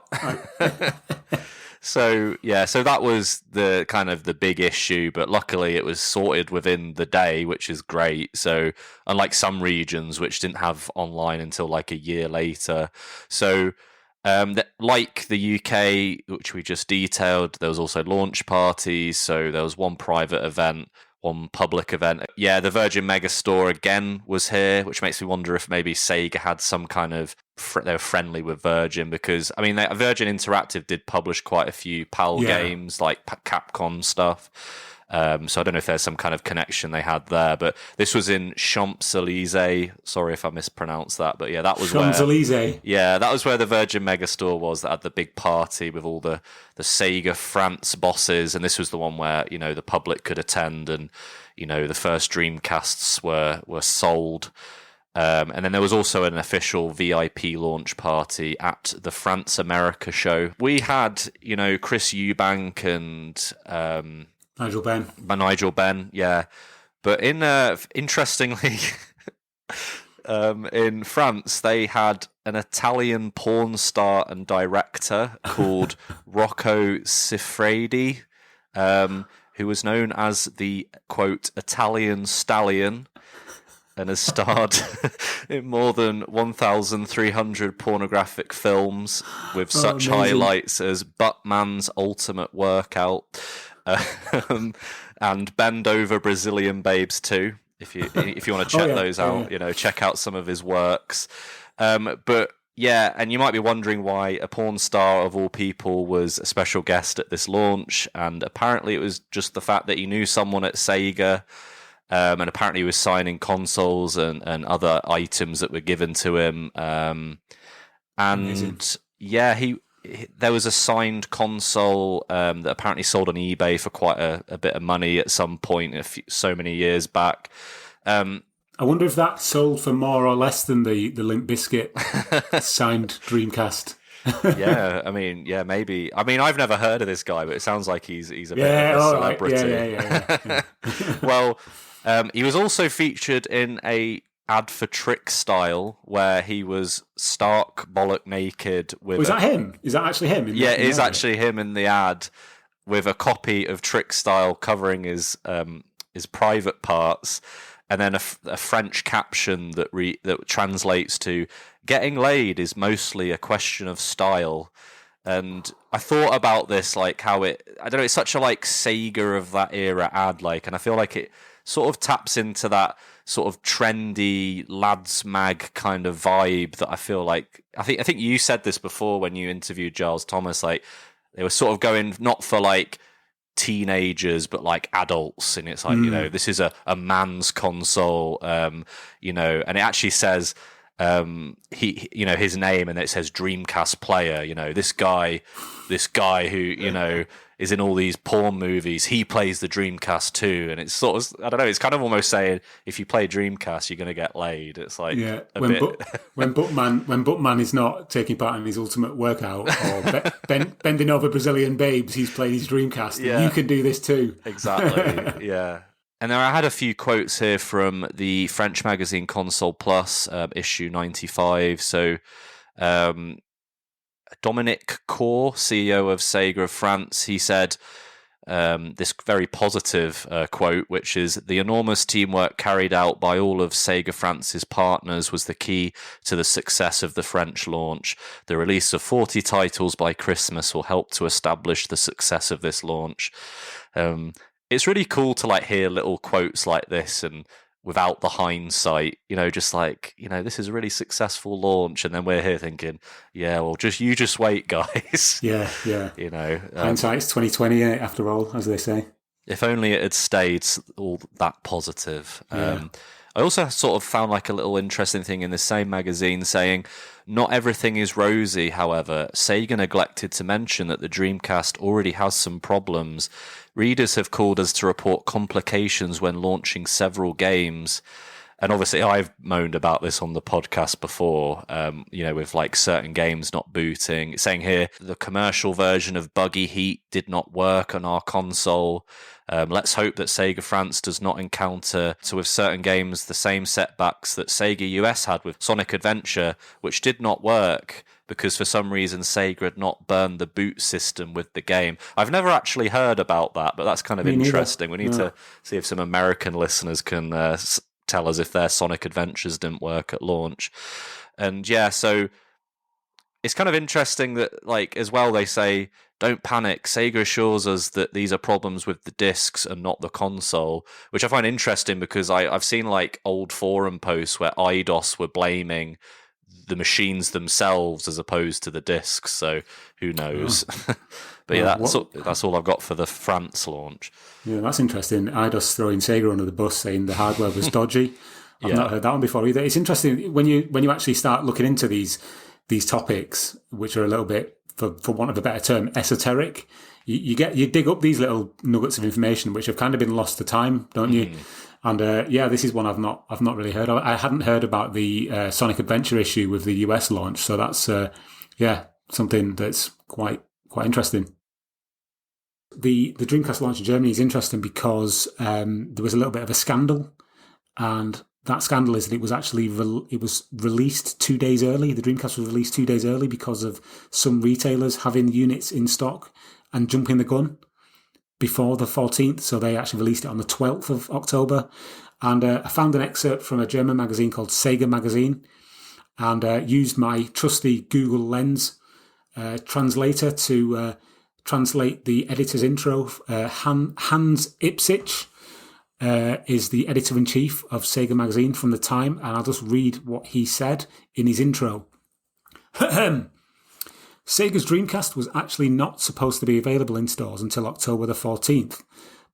So that was the kind of the big issue, but luckily it was sorted within the day, which is great. So unlike some regions which didn't have online until like a year later, so. Like the UK, which we just detailed, there was also launch parties. So there was one private event, one public event. Yeah, the Virgin Megastore again was here, which makes me wonder if maybe Sega had some kind of they were friendly with Virgin, because I mean, Virgin Interactive did publish quite a few PAL games, like Capcom stuff. So I don't know if there's some kind of connection they had there, but this was in Champs-Élysées. Sorry if I mispronounced that, but yeah, that was Champs-Élysées. That was where the Virgin Megastore was, that had the big party with all the Sega France bosses, and this was the one where, the public could attend, and, the first Dreamcasts were sold. And then there was also an official VIP launch party at the France America show. We had, Chris Eubank and... Nigel Benn, yeah. But interestingly, in France, they had an Italian porn star and director called Rocco Siffredi, who was known as the, quote, Italian Stallion, and has starred in more than 1,300 pornographic films with such highlights as Buttman's Ultimate Workout, and Bend Over Brazilian Babes 2, if you want to check those out, check out some of his works. But yeah, and you might be wondering why a porn star of all people was a special guest at this launch, and apparently it was just the fact that he knew someone at Sega, and apparently he was signing consoles and other items that were given to him. And yeah, there was a signed console that apparently sold on eBay for quite a bit of money at some point so many years back. I wonder if that sold for more or less than the Limp Bizkit signed Dreamcast. Yeah, I mean, yeah, maybe. I mean, I've never heard of this guy, but it sounds like he's a bit of a celebrity. Yeah. Well, he was also featured in a ad for Trick Style, where he was stark bollock naked with... Was that him? Is that actually him? It is actually him in the ad, with a copy of Trick Style covering his private parts, and then a French caption that translates to "Getting laid is mostly a question of style." And I thought about this, like how I don't know, it's such a like Sega of that era ad, like, and I feel like it sort of taps into that sort of trendy lads mag kind of vibe that I feel like, I think you said this before when you interviewed Giles Thomas, like they were sort of going not for like teenagers but like adults, and it's like, you know, this is a man's console, you know, and it actually says he, you know, his name, and it says Dreamcast player, you know, this guy who, you know, is in all these porn movies, he plays the Dreamcast too. And it's sort of, I don't know, it's kind of almost saying if you play Dreamcast you're going to get laid. It's like, yeah, when Buttman is not taking part in his ultimate workout or bending over Brazilian babes, he's playing his Dreamcast. Yeah. You can do this too. Exactly. Yeah. And then I had a few quotes here from the French magazine Console Plus, issue 95. So Dominic Corr, CEO of Sega of France, he said this very positive quote, which is, "The enormous teamwork carried out by all of Sega France's partners was the key to the success of the French launch. The release of 40 titles by Christmas will help to establish the success of this launch." It's really cool to like hear little quotes like this, and without the hindsight, you know, just like, you know, this is a really successful launch, and then we're here thinking, yeah, well, you just wait, guys. Yeah. You know, hindsight's 2020 after all, as they say. If only it had stayed all that positive. Yeah. I also sort of found like a little interesting thing in the same magazine saying, "Not everything is rosy, however. Sega neglected to mention that the Dreamcast already has some problems. Readers have called us to report complications when launching several games." And obviously I've moaned about this on the podcast before, you know, with like certain games not booting. It's saying here, the commercial version of Buggy Heat did not work on our console. Let's hope that Sega France does not encounter, with certain games, the same setbacks that Sega US had with Sonic Adventure, which did not work because for some reason Sega had not burned the boot system with the game. I've never actually heard about that, but that's kind of interesting. We need to see if some American listeners can tell us if their Sonic Adventures didn't work at launch. And yeah, so it's kind of interesting that, like, as well, they say, don't panic. Sega assures us that these are problems with the discs and not the console, which I find interesting because I've seen like old forum posts where IDOS were blaming the machines themselves as opposed to the discs. So who knows? But yeah, that's all I've got for the France launch. Yeah, that's interesting. IDOS throwing Sega under the bus, saying the hardware was dodgy. I've not heard that one before either. It's interesting when you actually start looking into these topics, which are a little bit, for want of a better term, esoteric. You dig up these little nuggets of information which have kind of been lost to time, don't you? And this is one I've not really heard of. I hadn't heard about the Sonic Adventure issue with the US launch, so that's something that's quite interesting. The Dreamcast launch in Germany is interesting because there was a little bit of a scandal, and that scandal is that it was actually released 2 days early. The Dreamcast was released 2 days early because of some retailers having units in stock and jumping the gun before the 14th. So they actually released it on the 12th of October. And I found an excerpt from a German magazine called Sega Magazine, and used my trusty Google Lens translator to translate the editor's intro. Hans Ipsich is the editor-in-chief of Sega Magazine from the time, and I'll just read what he said in his intro. Sega's Dreamcast was actually not supposed to be available in stores until October the 14th,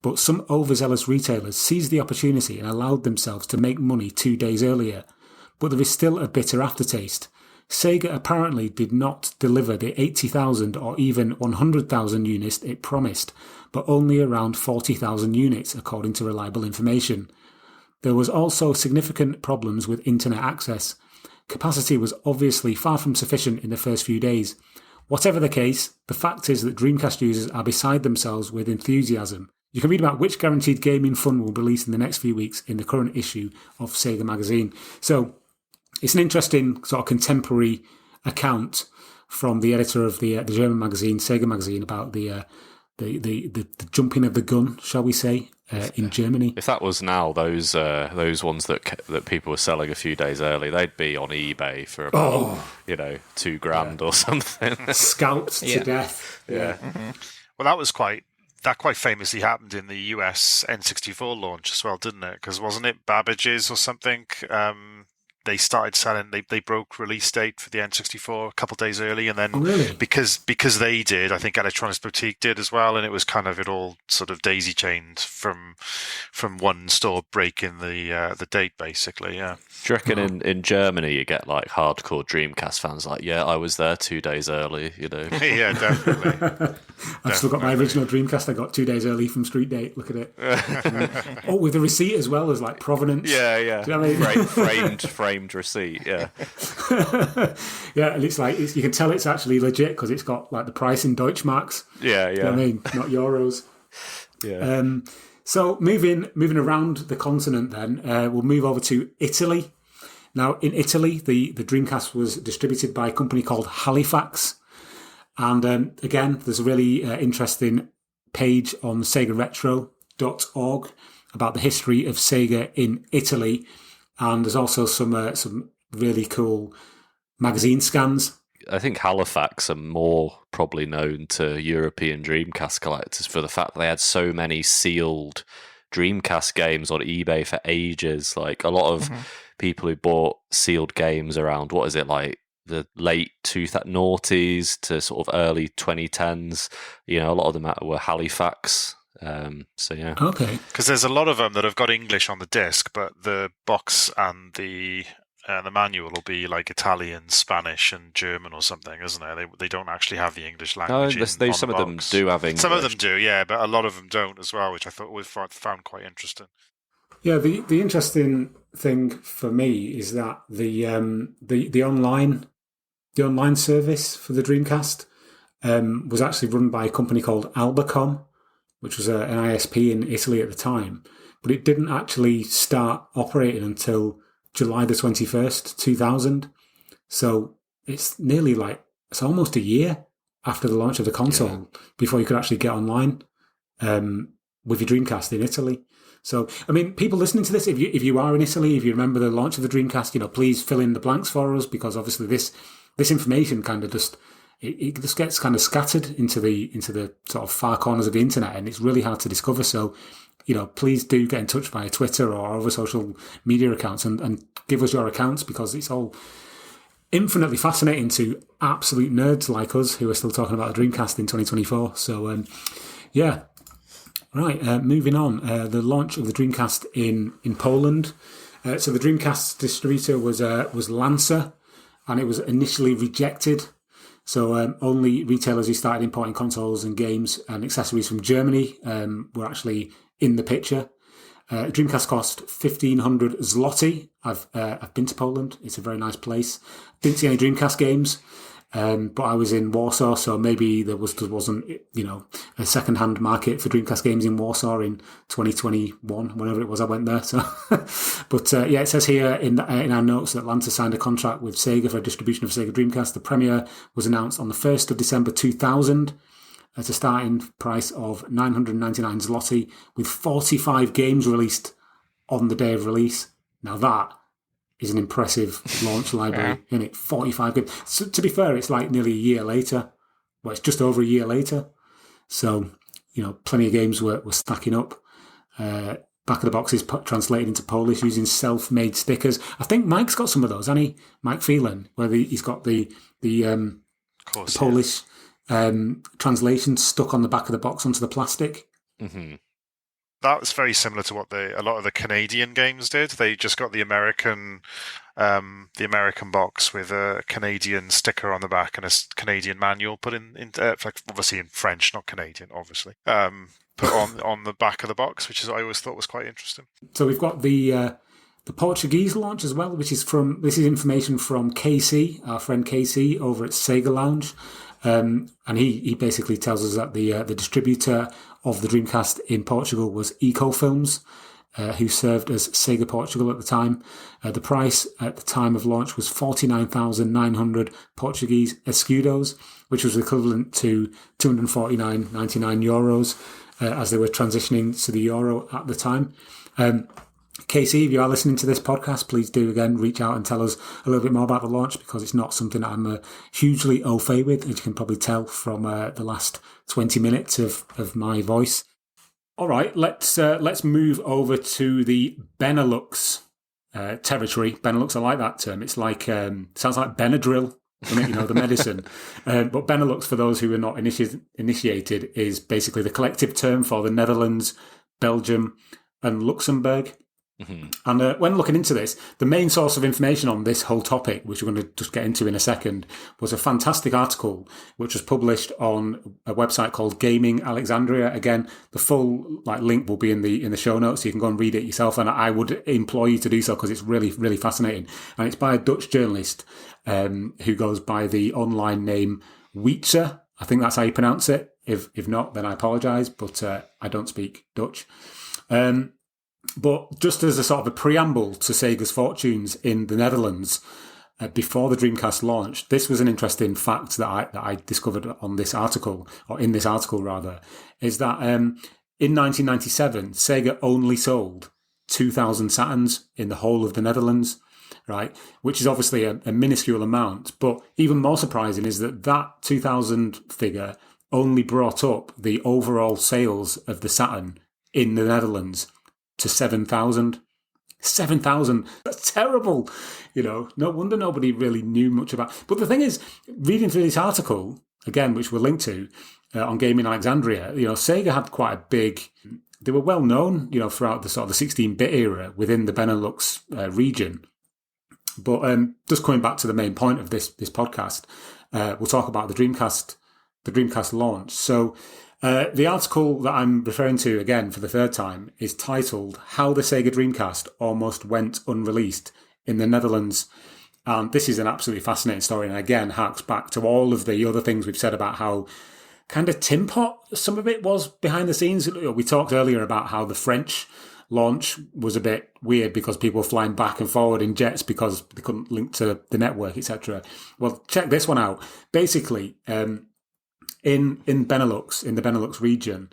but some overzealous retailers seized the opportunity and allowed themselves to make money 2 days earlier. But there is still a bitter aftertaste. Sega apparently did not deliver the 80,000 or even 100,000 units it promised, but only around 40,000 units according to reliable information. There was also significant problems with internet access. Capacity was obviously far from sufficient in the first few days. Whatever the case, the fact is that Dreamcast users are beside themselves with enthusiasm. You can read about which guaranteed gaming fun will be released in the next few weeks in the current issue of Sega Magazine. So it's an interesting sort of contemporary account from the editor of the German magazine, Sega Magazine, about the jumping of the gun, shall we say, in Germany. If that was now, those ones that people were selling a few days early, they'd be on eBay for about $2,000 or something. Scalped to death. Yeah. Mm-hmm. Well, that quite famously happened in the US N64 launch as well, didn't it? Because wasn't it Babbage's or something? They started selling. They broke release date for the N64 a couple of days early, and then because they did, I think Electronics Boutique did as well, and it was kind of it all sort of daisy chained from one store breaking the date basically. Yeah. Do you reckon in Germany you get like hardcore Dreamcast fans like, yeah, I was there 2 days early, Yeah, definitely. I've still got my original Dreamcast I got 2 days early from Street Date. Look at it. With the receipt as well as like provenance. Yeah. Do you know what I mean? framed receipt, yeah. Yeah, and it's like you can tell it's actually legit because it's got like the price in Deutschmarks. Yeah. Do you know what I mean? Not euros. Yeah. So moving around the continent then, we'll move over to Italy. Now, in Italy, the Dreamcast was distributed by a company called Halifax. And again, there's a really interesting page on SegaRetro.org about the history of Sega in Italy. And there's also some really cool magazine scans. I think Halifax are more probably known to European Dreamcast collectors for the fact that they had so many sealed Dreamcast games on eBay for ages. Like a lot of people who bought sealed games around, what is it, like the late 2000s to sort of early 2010s, a lot of them were Halifax. Okay. Because there's a lot of them that have got English on the disc, but the box and the manual will be like Italian, Spanish, and German or something, isn't it? They don't actually have the English language. No, some of them do have English. Some of them do, yeah, but a lot of them don't as well, which I thought we found quite interesting. Yeah, the interesting thing for me is that the online service for the Dreamcast was actually run by a company called Albacom, which was an ISP in Italy at the time, but it didn't actually start operating until July the 21st, 2000. So it's almost a year after the launch of the console before you could actually get online with your Dreamcast in Italy. So, I mean, people listening to this, if you are in Italy, if you remember the launch of the Dreamcast, please fill in the blanks for us, because obviously this information kind of just gets kind of scattered into the sort of far corners of the internet, and it's really hard to discover. So, please do get in touch via Twitter or other social media accounts and give us your accounts, because it's all infinitely fascinating to absolute nerds like us who are still talking about the Dreamcast in 2024. So, yeah. Right, moving on. The launch of the Dreamcast in Poland. So the Dreamcast distributor was Lancer, and it was initially rejected. So only retailers who started importing consoles and games and accessories from Germany were actually in the picture. Dreamcast cost 1,500 zloty. I've been to Poland. It's a very nice place. Didn't see any Dreamcast games, but I was in Warsaw, so maybe there wasn't a second-hand market for Dreamcast games in Warsaw in 2021, whenever it was I went there. So, but it says here in our notes that Lancer signed a contract with Sega for distribution of Sega Dreamcast. The premiere was announced on the 1st of December 2000. At a starting price of 999 zloty, with 45 games released on the day of release. Now that is an impressive launch library, isn't it? 45 games. So, to be fair, it's like nearly a year later. Well, it's just over a year later. So, plenty of games were stacking up. Back of the box is translated into Polish using self-made stickers. I think Mike's got some of those, hasn't he? Mike Phelan, where he's got the Polish... translation stuck on the back of the box onto the plastic. Mm-hmm. That was very similar to what a lot of the Canadian games did. They just got the American box with a Canadian sticker on the back and a Canadian manual put in obviously in French, not Canadian, obviously. Put on the back of the box, which is I always thought was quite interesting. So we've got the Portuguese launch as well, this is information from KC, our friend KC over at Sega Lounge. And he basically tells us that the distributor of the Dreamcast in Portugal was Ecofilms, who served as Sega Portugal at the time. The price at the time of launch was 49,900 Portuguese escudos, which was equivalent to €249.99. as they were transitioning to the Euro at the time. Casey, if you are listening to this podcast, please do again reach out and tell us a little bit more about the launch, because it's not something that I'm hugely au fait with, as you can probably tell from the last 20 minutes of my voice. All right, let's move over to the Benelux territory. Benelux, I like that term. It's like sounds like Benadryl, doesn't it? You know, the medicine. But Benelux, for those who are not initiated, is basically the collective term for the Netherlands, Belgium, and Luxembourg. Mm-hmm. And when looking into this, the main source of information on this whole topic, which we're going to just get into in a second, was a fantastic article which was published on a website called Gaming Alexandria. Again, the full link will be in the show notes, so you can go and read it yourself. And I would implore you to do so, because it's really, really fascinating. And it's by a Dutch journalist who goes by the online name Wietse. I think that's how you pronounce it. If not, then I apologise, but I don't speak Dutch. But just as a sort of a preamble to Sega's fortunes in the Netherlands before the Dreamcast launched, this was an interesting fact that I discovered on this article, or in this article rather, is that in 1997, Sega only sold 2,000 Saturns in the whole of the Netherlands, right? Which is obviously a minuscule amount, but even more surprising is that 2,000 figure only brought up the overall sales of the Saturn in the Netherlands to 7,000. 7,000. That's terrible. You know, no wonder nobody really knew much about. But the thing is, reading through this article, again, which we'll link to on Gaming Alexandria, you know, Sega had quite a big. They were well known, you know, throughout the sort of the 16-bit era within the Benelux region. But just coming back to the main point of this podcast, we'll talk about the Dreamcast launch. So. The article that I'm referring to again for the third time is titled "How the Sega Dreamcast Almost Went Unreleased in the Netherlands." And this is an absolutely fascinating story, and again harks back to all of the other things we've said about how kind of tin pot some of it was behind the scenes. We talked earlier about how the French launch was a bit weird because people were flying back and forward in jets because they couldn't link to the network, etc. Well, check this one out. Basically, In Benelux, in the Benelux region,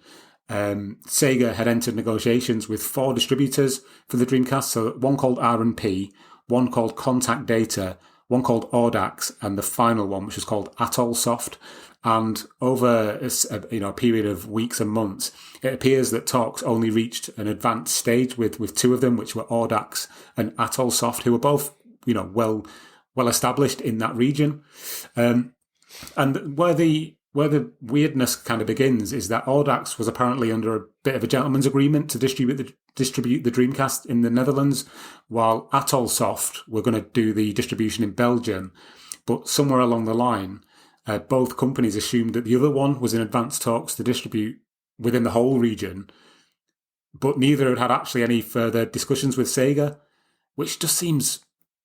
Sega had entered negotiations with 4 distributors for the Dreamcast. So one called R&P, one called Contact Data, one called Audax, and the final one, which was called AtolSoft. And over a period of weeks and months, it appears that talks only reached an advanced stage with 2 of them, which were Audax and AtolSoft, who were both well established in that region. And where the weirdness kind of begins is that Audax was apparently under a bit of a gentleman's agreement to distribute the Dreamcast in the Netherlands, while AtolSoft were going to do the distribution in Belgium. But somewhere along the line, both companies assumed that the other one was in advanced talks to distribute within the whole region, but neither had actually any further discussions with Sega, which just seems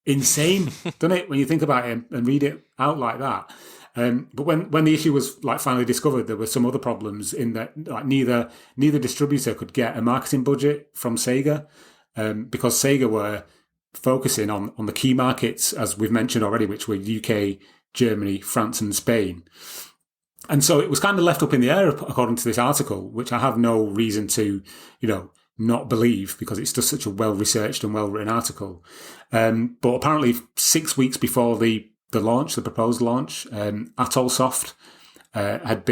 insane, doesn't it, when you think about it and read it out like that. But when the issue was finally discovered, there were some other problems in that neither distributor could get a marketing budget from Sega, because Sega were focusing on the key markets, as we've mentioned already, which were UK, Germany, France, and Spain. And so it was kind of left up in the air, according to this article, which I have no reason to, not believe, because it's just such a well-researched and well-written article. But apparently 6 weeks before the proposed launch, AtolSoft they'd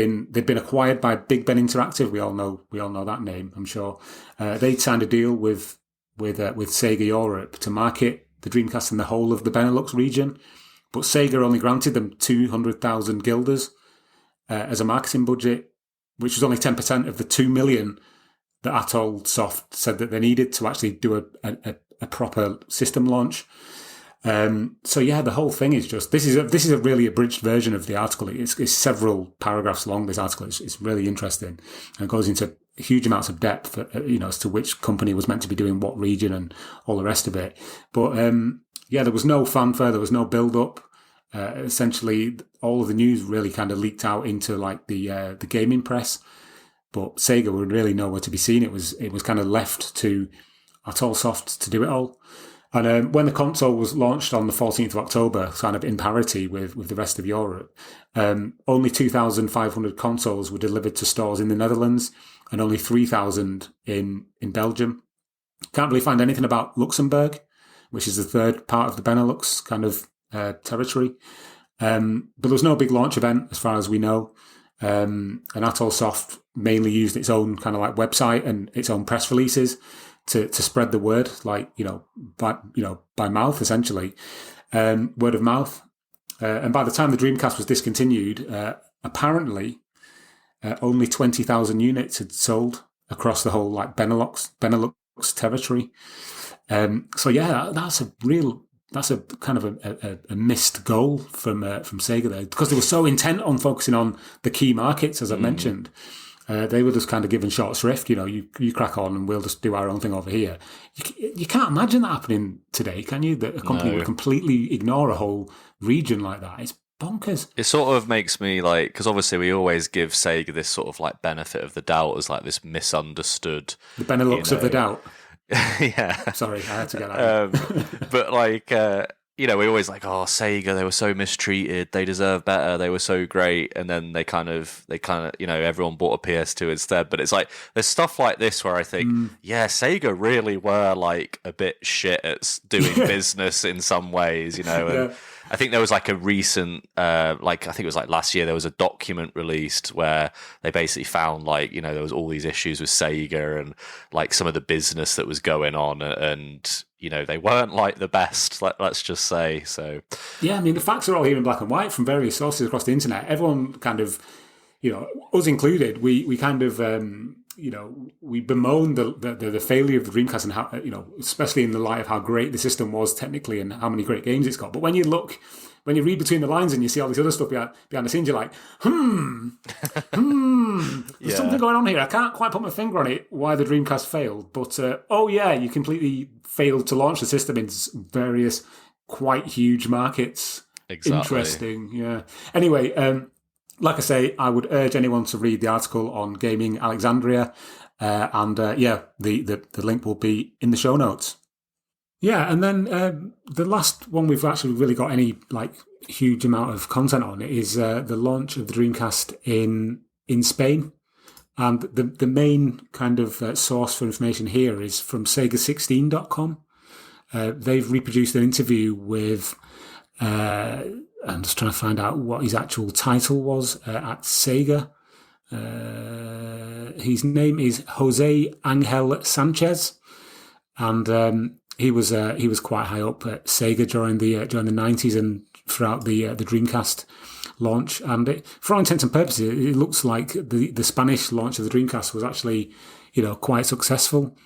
been acquired by Big Ben Interactive. We all know that name, I'm sure. They'd signed a deal with Sega Europe to market the Dreamcast in the whole of the Benelux region, but Sega only granted them 200,000 guilders as a marketing budget, which was only 10% of the 2 million that AtolSoft said that they needed to actually do a proper system launch. So yeah, the whole thing is just this is a really abridged version of the article. It's several paragraphs long. This article it's really interesting and goes into huge amounts of depth, as to which company was meant to be doing what region and all the rest of it. But there was no fanfare, there was no build up. Essentially, all of the news really kind of leaked out into the gaming press, but Sega would really nowhere to be seen. It was kind of left to AtolSoft to do it all. And when the console was launched on the 14th of October, kind of in parity with the rest of Europe, only 2,500 consoles were delivered to stores in the Netherlands and only 3,000 in Belgium. Can't really find anything about Luxembourg, which is the third part of the Benelux kind of territory. But there was no big launch event as far as we know. And OziSoft mainly used its own kind of like website and its own press releases to spread the word, like, by mouth, essentially, word of mouth. And by the time the Dreamcast was discontinued, apparently only 20,000 units had sold across the whole like Benelux territory. So yeah, that's a kind of a missed goal from Sega there, because they were so intent on focusing on the key markets, as I mentioned. They were just kind of given short shrift. You crack on and we'll just do our own thing over here. You can't imagine that happening today, can you? That a company would completely ignore a whole region like that. It's bonkers. It sort of makes me like, because obviously we always give Sega this sort of like benefit of the doubt as like this misunderstood. The Benelux of the doubt. Yeah. Sorry, I had to get that. But like, we always like, oh, Sega, they were so mistreated. They deserve better. They were so great. And then they kind of, everyone bought a PS2 instead. But it's like, there's stuff like this where I think, Sega really were like a bit shit at doing business in some ways, and I think there was like a recent, I think it was like last year, there was a document released where they basically found like, there was all these issues with Sega and like some of the business that was going on, and they weren't like the best, let's just say. So yeah, I mean, the facts are all here in black and white from various sources across the internet. Everyone kind of, us included, we kind of, we bemoan the failure of the Dreamcast and how, especially in the light of how great the system was technically and how many great games it's got. But when you read between the lines and you see all this other stuff behind the scenes, you're like, there's something going on here. I can't quite put my finger on it why the Dreamcast failed. But, you completely failed to launch the system in various quite huge markets. Exactly. Interesting, yeah. Anyway, like I say, I would urge anyone to read the article on Gaming Alexandria, the link will be in the show notes. Yeah, and then the last one we've actually really got any like huge amount of content on is the launch of the Dreamcast in Spain, and the main kind of source for information here is from Sega16.com. They've reproduced an interview with. I'm just trying to find out what his actual title was at Sega. His name is Jose Angel Sanchez, and he was quite high up at Sega during the 90s and throughout the Dreamcast launch. And for all intents and purposes, it looks like the Spanish launch of the Dreamcast was actually quite successful.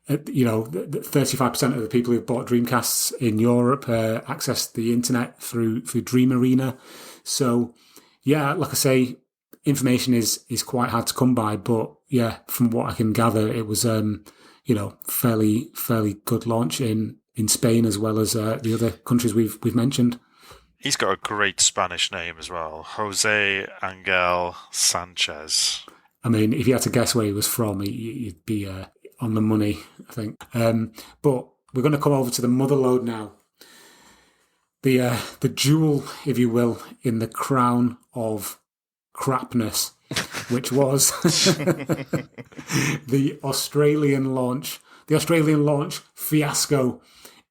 35% of the people who've bought Dreamcasts in Europe accessed the internet through Dream Arena. So, yeah, like I say, information is quite hard to come by. But yeah, from what I can gather, it was fairly good launch in Spain as well as the other countries we've mentioned. He's got a great Spanish name as well, Jose Angel Sanchez. I mean, if you had to guess where he was from, you'd be on the money, I think. But we're going to come over to the motherlode now. The jewel, if you will, in the crown of crapness, which was the Australian launch fiasco,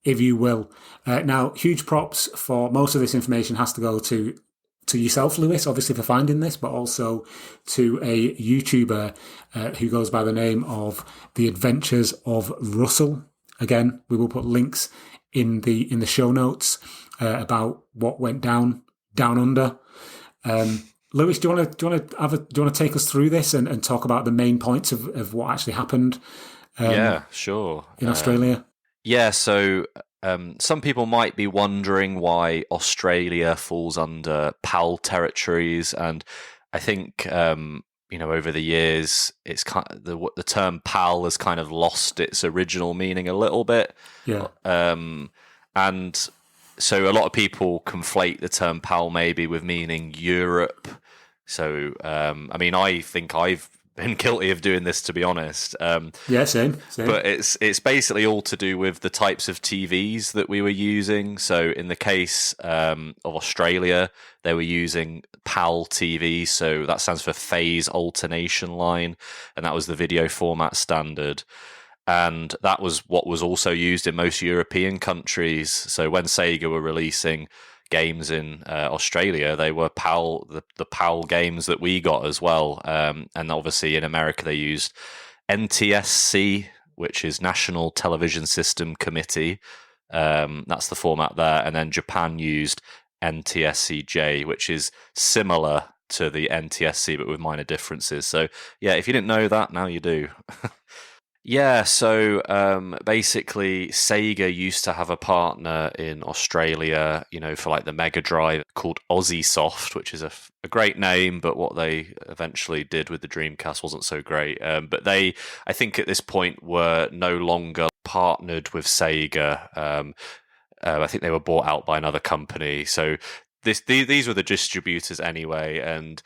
if you will. Now, huge props for most of this information has to go to yourself, Lewis, obviously for finding this, but also to a YouTuber who goes by the name of The Adventures of Russell. Again, we will put links in the show notes about what went down under. Lewis, do you want to take us through this and talk about the main points of what actually happened? Yeah, sure. In Australia. So some people might be wondering why Australia falls under PAL territories, and I think over the years it's kind of, the term PAL has kind of lost its original meaning a little bit. Yeah. And so a lot of people conflate the term PAL maybe with meaning Europe. So I think I've been guilty of doing this, to be honest. Yeah, same. But it's basically all to do with the types of TVs that we were using. So in the case of Australia, they were using PAL TVs, so that stands for Phase Alternation Line, and that was the video format standard. And that was what was also used in most European countries. So when Sega were releasing games in Australia, they were PAL, the PAL games that we got as well. And obviously in America, they used NTSC, which is National Television System Committee. That's the format there. And then Japan used NTSCJ, which is similar to the NTSC, but with minor differences. So yeah, if you didn't know that, now you do. Yeah, so basically Sega used to have a partner in Australia, for like the Mega Drive called OziSoft, which is a great name, but what they eventually did with the Dreamcast wasn't so great. But they, I think at this point, were no longer partnered with Sega. I think they were bought out by another company. So these were the distributors anyway, and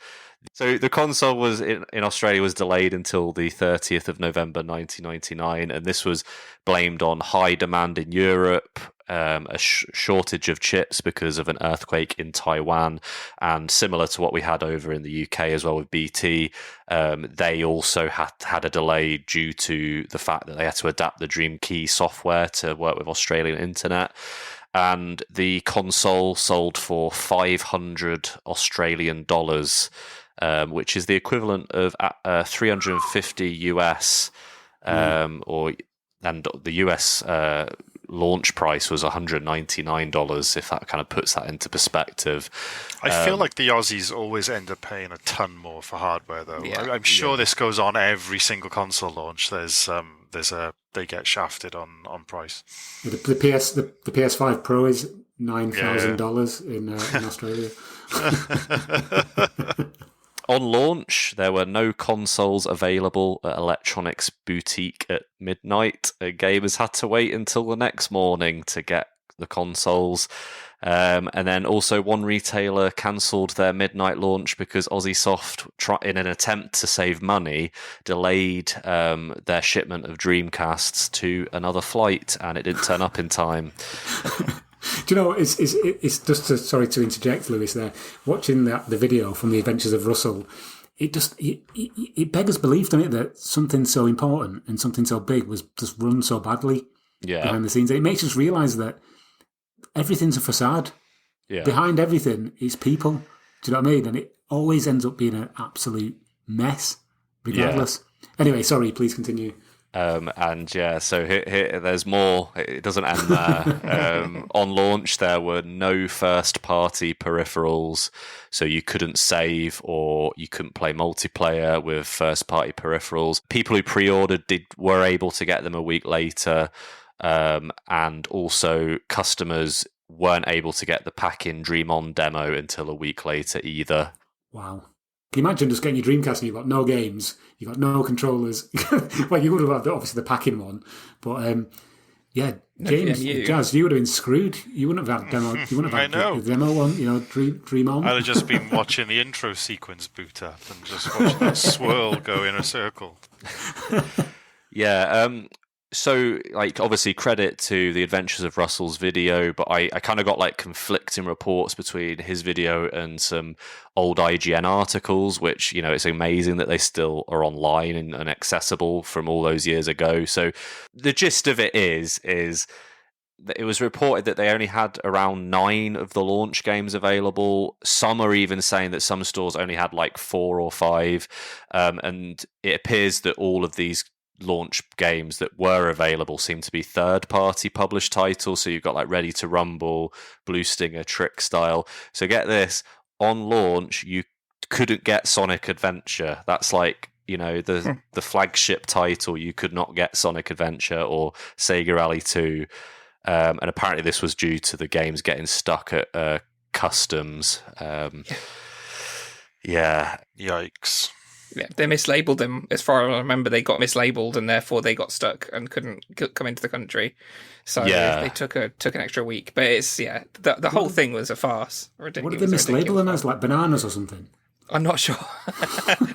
so the console was in Australia was delayed until the 30th of November 1999, and this was blamed on high demand in Europe, a shortage of chips because of an earthquake in Taiwan, and similar to what we had over in the UK as well with BT, they also had a delay due to the fact that they had to adapt the Dream Key software to work with Australian internet. And the console sold for $500 Australian dollars, which is the equivalent of $350 US, and the US launch price was $199. If that kind of puts that into perspective, I feel like the Aussies always end up paying a ton more for hardware, though. Yeah, I'm sure this goes on every single console launch. They get shafted on price. The PS5 Pro is $9,000 in Australia. On launch, there were no consoles available at Electronics Boutique at midnight. Gamers had to wait until the next morning to get the consoles. And then also one retailer cancelled their midnight launch because OziSoft, in an attempt to save money, delayed their shipment of Dreamcasts to another flight, and it didn't turn up in time. Do you know, it's just sorry to interject, Lewis, there. Watching the video from The Adventures of Russell, it beggars belief, doesn't it, that something so important and something so big was just run so badly behind the scenes. It makes us realise that everything's a facade. Yeah. Behind everything is people. Do you know what I mean? And it always ends up being an absolute mess, regardless. Yeah. Anyway, sorry, please continue. So here there's more. It doesn't end there. On launch, there were no first-party peripherals, so you couldn't save or you couldn't play multiplayer with first-party peripherals. People who pre-ordered were able to get them a week later, and also customers weren't able to get the pack-in Dream On demo until a week later either. Wow. Can you imagine just getting your Dreamcast and you've got no games, you've got no controllers? Well, you would have had obviously the packing one, but James, Jazz, you would have been screwed. You wouldn't have had demo. You wouldn't have had the demo one. Dream On. I'd have just been watching the intro sequence boot up and just watching that swirl go in a circle. Yeah. So, obviously, credit to The Adventures of Russell's video, but I kind of got, conflicting reports between his video and some old IGN articles, which, it's amazing that they still are online and accessible from all those years ago. So, the gist of it is that it was reported that they only had around 9 of the launch games available. Some are even saying that some stores only had, 4 or 5, and it appears that all of these launch games that were available seem to be third-party published titles. So you've got Ready to Rumble, Blue Stinger, Trick Style. So get this, on launch you couldn't get Sonic Adventure. That's the flagship title. You could not get Sonic Adventure or Sega Rally 2. And apparently this was due to the games getting stuck at customs. Yikes. Yeah, they mislabeled them. As far as I remember, they got mislabeled and therefore they got stuck and couldn't come into the country. So they took an extra week. But it's the whole thing was a farce. Ridiculous. What did they mislabel them as? Like bananas or something? I'm not sure.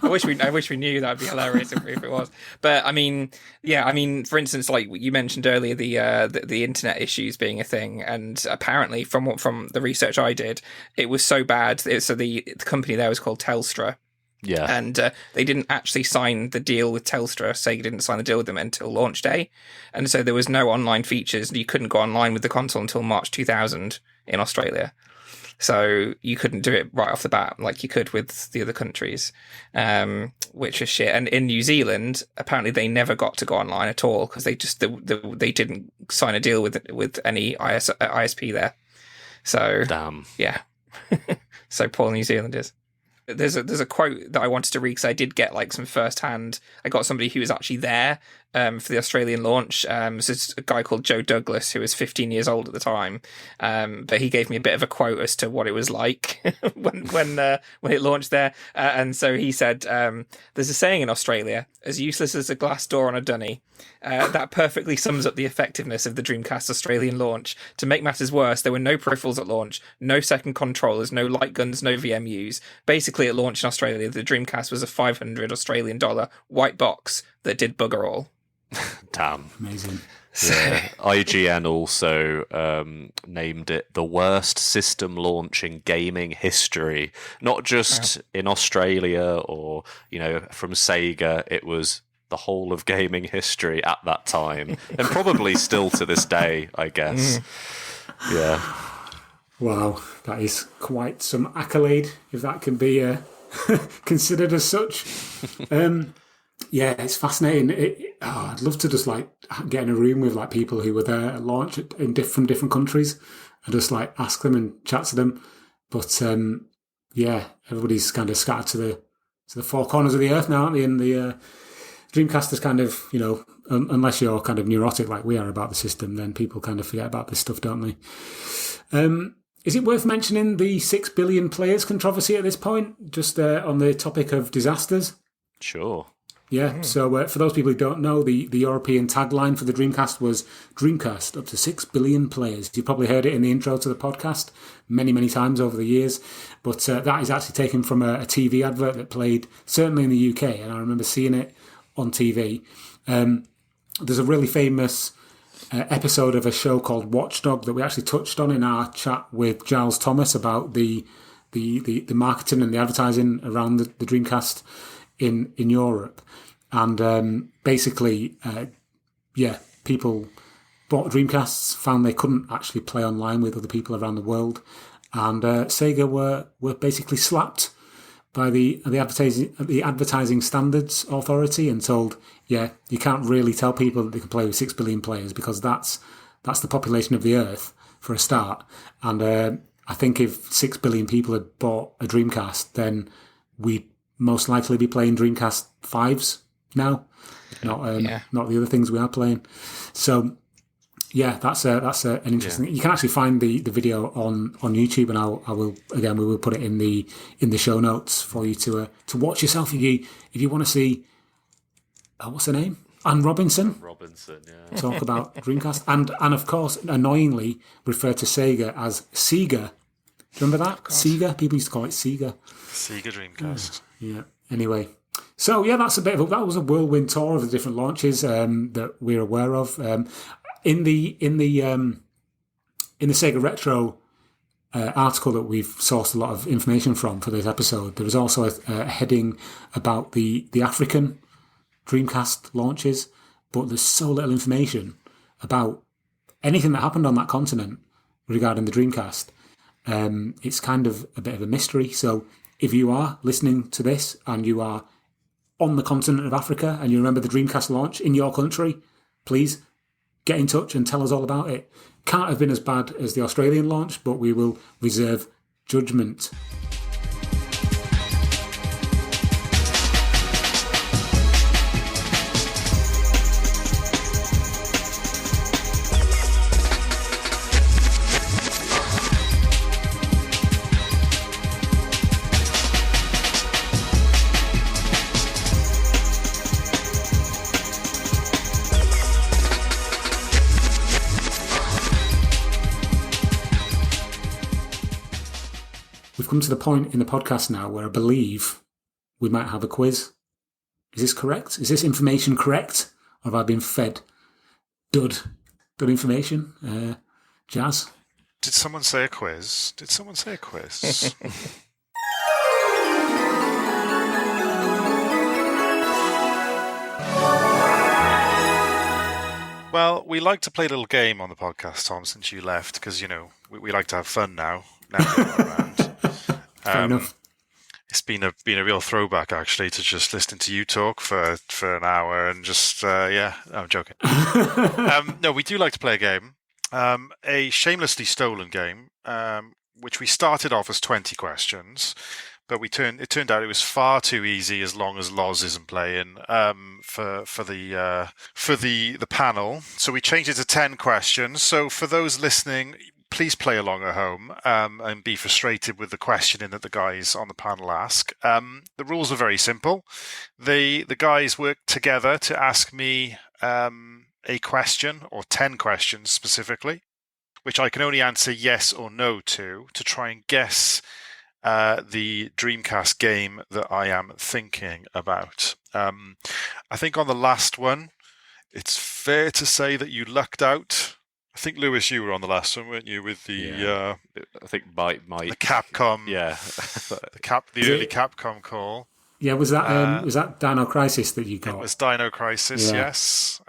I wish we knew. That'd be hilarious if it was. But I mean, yeah. I mean, for instance, like you mentioned earlier, the internet issues being a thing, and apparently from the research I did, it was so bad. So the company there was called Telstra. Yeah. And they didn't actually sign the deal with Telstra. Sega didn't sign the deal with them until launch day, and so there was no online features. You couldn't go online with the console until March 2000 in Australia. So you couldn't do it right off the bat like you could with the other countries, which is shit. And in New Zealand, apparently they never got to go online at all because they just they didn't sign a deal with any ISP there. So damn, yeah. So poor New Zealanders. There's a quote that I wanted to read because I did get like some firsthand. I got somebody who was actually there for the Australian launch. So it's a guy called Joe Douglas who was 15 years old at the time, but he gave me a bit of a quote as to what it was like when it launched there. And so he said, "There's a saying in Australia: as useless as a glass door on a dunny." That perfectly sums up the effectiveness of the Dreamcast Australian launch. To make matters worse, there were no peripherals at launch, no second controllers, no light guns, no VMUs. Basically, at launch in Australia, the Dreamcast was a $500 Australian white box that did bugger all. Damn. Amazing. Yeah. IGN also named it the worst system launch in gaming history. Not just in Australia or, from Sega. It was the whole of gaming history at that time, and probably still to this day, I guess. Yeah. Wow, that is quite some accolade, if that can be considered as such. Yeah, it's fascinating. I'd love to just get in a room with people who were there at launch from different countries and just ask them and chat to them. But yeah, everybody's kind of scattered to the four corners of the earth now, aren't they? And the Dreamcast is kind of, unless you're kind of neurotic like we are about the system, then people kind of forget about this stuff, don't they? Is it worth mentioning the 6 billion players controversy at this point, just on the topic of disasters? Sure. Yeah, so for those people who don't know, the European tagline for the Dreamcast was Dreamcast up to 6 billion players. You've probably heard it in the intro to the podcast many, many times over the years, but that is actually taken from a TV advert that played, certainly in the UK, and I remember seeing it on TV. There's a really famous episode of a show called Watchdog that we actually touched on in our chat with Giles Thomas about the marketing and the advertising around the Dreamcast in Europe. And basically, people bought Dreamcasts, found they couldn't actually play online with other people around the world, and Sega were basically slapped by the advertising standards authority and told, you can't really tell people that they can play with 6 billion players because that's the population of the Earth for a start. And I think if 6 billion people had bought a Dreamcast, then we'd most likely be playing Dreamcast 5s now, not the other things we are playing. So yeah, that's an interesting. You can actually find the video on YouTube, and we will put it in the show notes for you to watch yourself if you want to see. What's her name? Anne Robinson. Yeah. Talk about Dreamcast, and of course, annoyingly refer to Sega as Sega. Do you remember that? Sega. People used to call it Sega. Sega Dreamcast. Yeah. Anyway, so yeah, that's that was a whirlwind tour of the different launches that we're aware of. In the Sega Retro article that we've sourced a lot of information from for this episode, there was also a heading about the African Dreamcast launches, but there's so little information about anything that happened on that continent regarding the Dreamcast. It's kind of a bit of a mystery. So if you are listening to this and you are on the continent of Africa and you remember the Dreamcast launch in your country, please get in touch and tell us all about it. Can't have been as bad as the Australian launch, but we will reserve judgment. come to the point in the podcast now where I believe we might have a quiz. Is this correct? Is this information correct? Or have I been fed dud information? Jazz? Did someone say a quiz? Well, we like to play a little game on the podcast, Tom, since you left, because, we like to have fun now you're not around. Fair enough. It's been a real throwback, actually, to just listening to you talk for an hour and just, I'm joking. No, we do like to play a game, a shamelessly stolen game, which we started off as 20 questions, but it turned out it was far too easy as long as Loz isn't playing for the panel. So we changed it to 10 questions. So for those listening, please play along at home and be frustrated with the questioning that the guys on the panel ask. The rules are very simple. The guys work together to ask me a question, or 10 questions specifically, which I can only answer yes or no to try and guess the Dreamcast game that I am thinking about. I think on the last one, it's fair to say that you lucked out. I think, Lewis, you were on the last one, weren't you? With the I think my the Capcom, the early Capcom call. Yeah, was that Dino Crisis that you got? It was Dino Crisis, yes.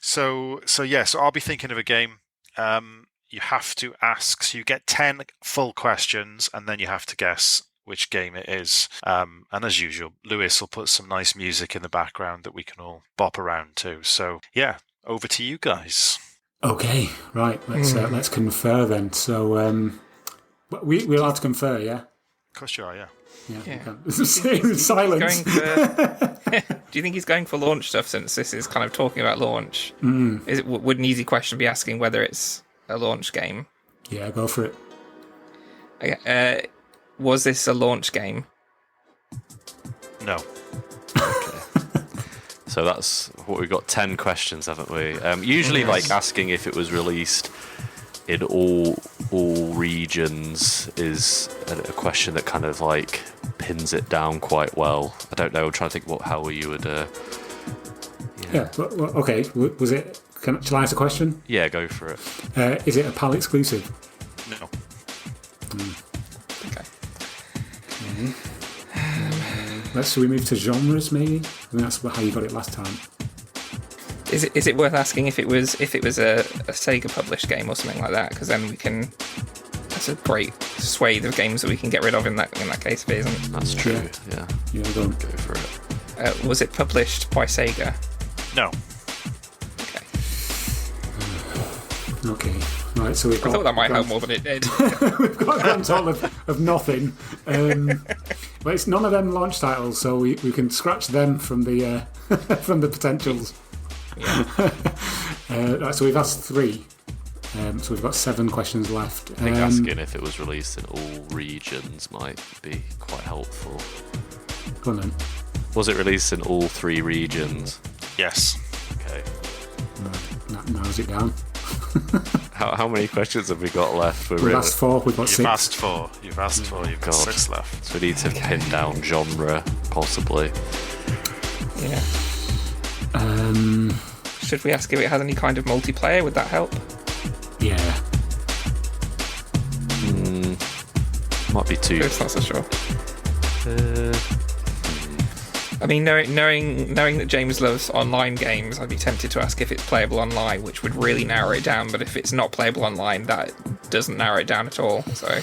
So I'll be thinking of a game. You have to ask. So you get 10 full questions, and then you have to guess which game it is. And as usual, Lewis will put some nice music in the background that we can all bop around to. So over to you guys. Okay, right. Let's confer then. So we're allowed to confer, yeah. Of course you are, yeah. Yeah. Silence. Do you think he's going for launch stuff, since this is kind of talking about launch? Would an easy question be asking whether it's a launch game? Yeah, go for it. Okay. Was this a launch game? No. So that's what we've got. 10 questions, haven't we? Usually, like asking if it was released in all regions is a question that kind of like pins it down quite well. I don't know. I'm trying to think how you would. Well, okay. Was it? Shall I ask a question? Yeah, go for it. Is it a PAL exclusive? No. Okay. Should we move to genres, maybe? I think that's how you got it last time. Is it worth asking if it was a Sega published game or something like that? Because then we can. That's a great swathe of games that we can get rid of in that case, if it isn't. That's true. Yeah. Go for it. Was it published by Sega? No. Okay. Right, so we've got... I thought that might help more than it did. We've got a grand total of nothing. But it's none of them launch titles, so we can scratch them from the from the potentials. Yeah. Right, so we've asked 3. So we've got 7 questions left. I think asking if it was released in all regions might be quite helpful. Go on then. Was it released in all 3 regions? Yes. Okay. That narrows it down. How many questions have we got left? We've asked 4, we've got 6. You've asked 4, you've got 6 left. So we need to pin down genre, possibly. Yeah. Should we ask if it has any kind of multiplayer? Would that help? Yeah. Might be too. It's not so sure. I mean, knowing that James loves online games, I'd be tempted to ask if it's playable online, which would really narrow it down. But if it's not playable online, that doesn't narrow it down at all. So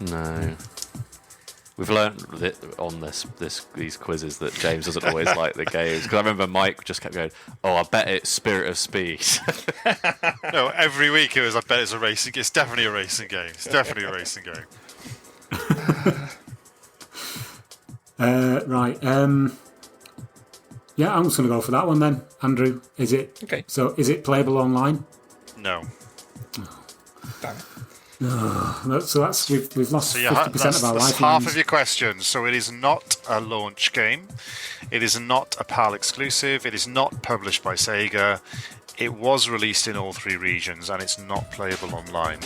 no, we've learned that on these quizzes that James doesn't always like the games. Because I remember Mike just kept going, "Oh, I bet it's Spirit of Speed." No, every week it was, "I bet it's a racing. It's definitely a racing game. It's definitely a racing game." Right. Yeah, I'm just going to go for that one then. Andrew, is it? Okay. So, is it playable online? No. Damn it. So that's we've lost 50% of our life. That's half of your questions. So it is not a launch game. It is not a PAL exclusive. It is not published by Sega. It was released in all 3 regions, and it's not playable online.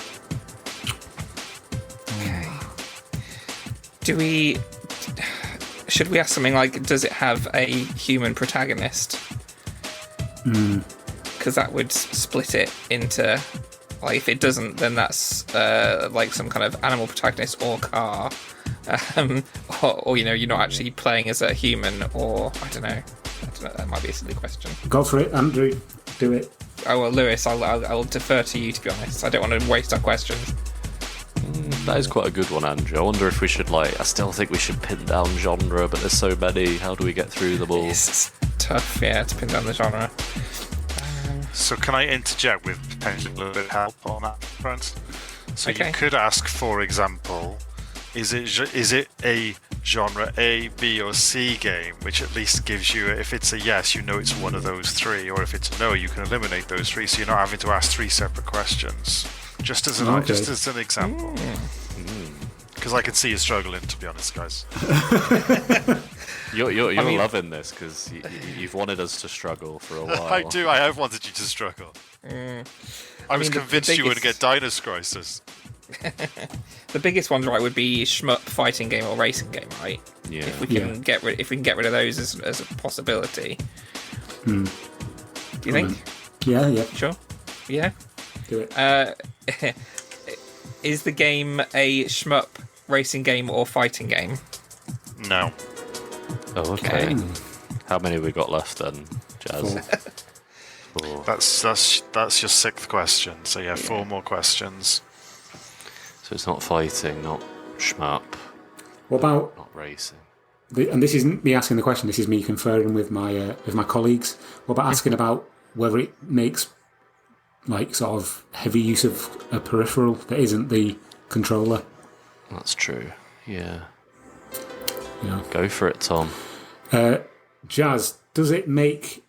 Should we ask something like, does it have a human protagonist? Because that would split it into, like, if it doesn't, then that's like some kind of animal protagonist or car, or you're not actually playing as a human, or I don't know. That might be a silly question. Go for it, Andrew. Do it. Oh well, Lewis, I'll defer to you, to be honest. I don't want to waste our questions. That is quite a good one, Andrew. I wonder if we should, I still think we should pin down genre, but there's so many. How do we get through them all? It's tough, yeah, to pin down the genre. So can I interject with potentially a little bit of help on that front? So Okay. you could ask, for example, is it a genre A, B, or C game, which at least gives you, if it's a yes, you know it's one of those three, or if it's a no, you can eliminate those three, so you're not having to ask three separate questions. Just as an example. Because I can see you struggling, to be honest, guys. You're loving this because you've wanted us to struggle for a while. I do. I have wanted you to struggle. I was convinced you wouldn't get Dynasty Crisis. The biggest ones, right, would be shmup, fighting game, or racing game, right? Yeah. If we can get rid of those as a possibility. Do you think? Yeah. Sure. Yeah. Do it. Is the game a shmup, racing game, or fighting game? No. Oh, okay. How many have we got left then, Jazz? 4. That's your sixth question. So yeah, 4 more questions. So it's not fighting, not shmup, What about? not racing. And this isn't me asking the question. This is me conferring with my colleagues. What about asking about whether it makes sort of heavy use of a peripheral that isn't the controller? That's true. Yeah. Yeah. Go for it, Tom. Jazz, does it make...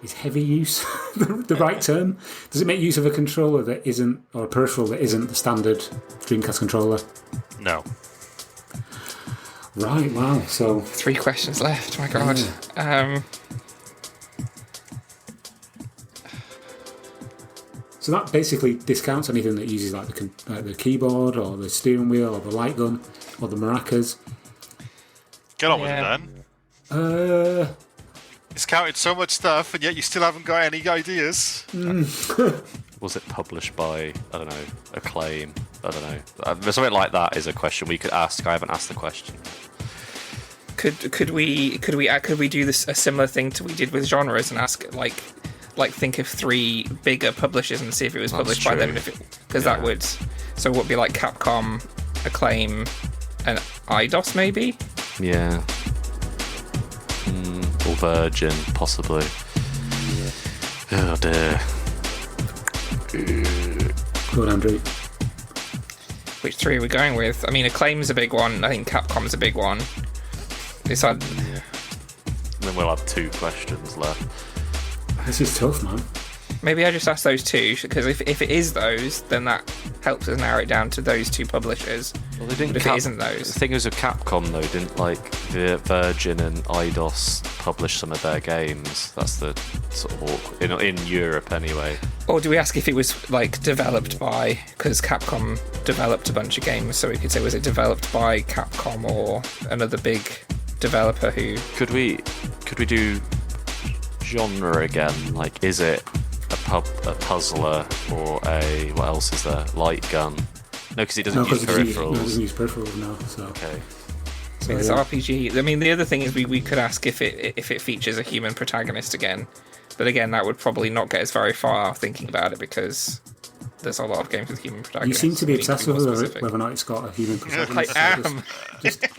Is heavy use the right term? Does it make use of a controller that isn't, or a peripheral that isn't the standard Dreamcast controller? No. Right, wow. So 3 questions left. My God. Yeah. So that basically discounts anything that uses the keyboard or the steering wheel or the light gun or the maracas. Get on with it then. It's counted so much stuff, and yet you still haven't got any ideas. Was it published by, I don't know, Acclaim? I don't know. Something like that is a question we could ask. I haven't asked the question. Could we do this a similar thing to we did with genres and ask like think of 3 bigger publishers and see if it was published by them, because that would, so it would be like Capcom, Acclaim, and IDOS maybe. Yeah. Or Virgin, possibly. Oh dear. Good, Andrew. Which 3 are we going with? I mean, Acclaim's a big one. I think Capcom's a big one. It's And then we'll have 2 questions left. This is tough, man. Maybe I just ask those 2, because if it is those, then that helps us narrow it down to those 2 publishers. Well, they didn't. But if it isn't those, the thing is with Capcom though, didn't the Virgin and IDOS publish some of their games? That's the sort of awkward, in Europe anyway. or do we ask if it was developed by? Because Capcom developed a bunch of games, so we could say, was it developed by Capcom or another big developer who? Could we do genre again? Is it a puzzler or a, what else is there? Light gun? No, because he doesn't use peripherals. He doesn't use peripherals now. So. Okay. So it's RPG. I mean, the other thing is we could ask if it features a human protagonist again, but again, that would probably not get us very far thinking about it because there's a lot of games with human You protagonists. seem to be obsessed with whether or not it's got a human protagonist. I am.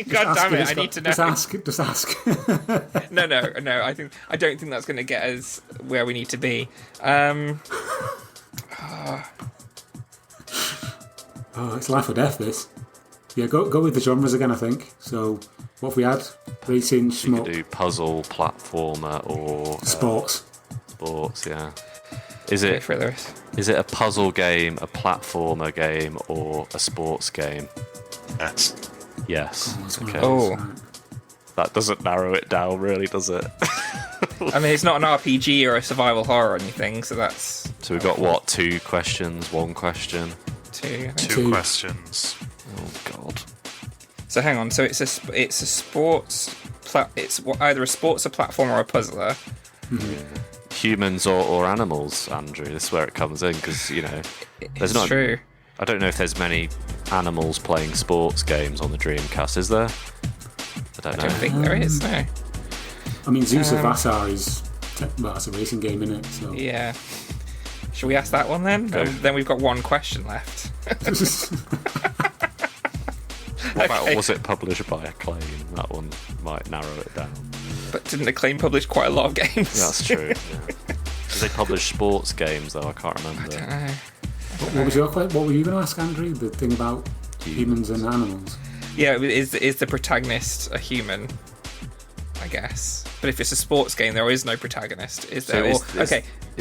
God damn it! I need to know. Just ask. No. I don't think that's going to get us where we need to be. Oh, it's life or death, this. Yeah, go with the genres again, I think. So, what have we had? Racing, You shmup, could do puzzle, platformer, or sports. Sports. Yeah. Is Wait it for Lewis. is it a puzzle game, a platformer game, or a sports game? Yes. Yes. Okay. Oh. That doesn't narrow it down, really, does it? I mean, it's not an RPG or a survival horror or anything, so that's So we've got what? 2 questions, 1 question. 2. I think. Two questions. Oh God. So hang on. So it's a sports. It's either a sports, a platform, or a puzzler. Humans or animals, Andrew. This is where it comes in because there's not. True. I don't know if there's many animals playing sports games on the Dreamcast. Is there? I don't know. I don't think there is. No. I mean, Zeus of Vassar is that's a racing game, isn't it? So. Yeah. Should we ask that one then? Then we've got one question left. What about, was it published by Acclaim? That one might narrow it down. But didn't Acclaim publish quite a lot of games? That's true. Yeah. Did they publish sports games though? I can't remember. I don't know. What was your question? What were you going to ask, Andrew? The thing about humans and animals? Yeah, is the protagonist a human? I guess. But if it's a sports game, there is no protagonist, is there? Is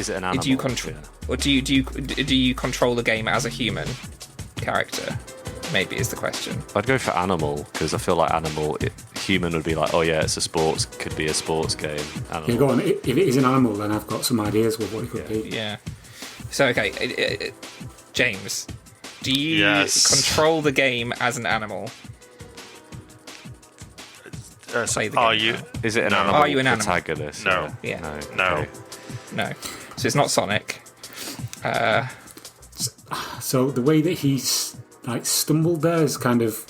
it an animal? Do you control, or do you control the game as a human character? Maybe is the question. I'd go for animal because I feel like human would be like, oh yeah, could be a sports game. Animal. Yeah, go on. If it is an animal, then I've got some ideas with what it could be. Yeah. So okay, James, do you control the game as an animal? Play the game. Is it an animal? Are you an animal? Protagonist? No. Yeah. No. Okay. No. So it's not Sonic. So the way that he's stumbled there has kind of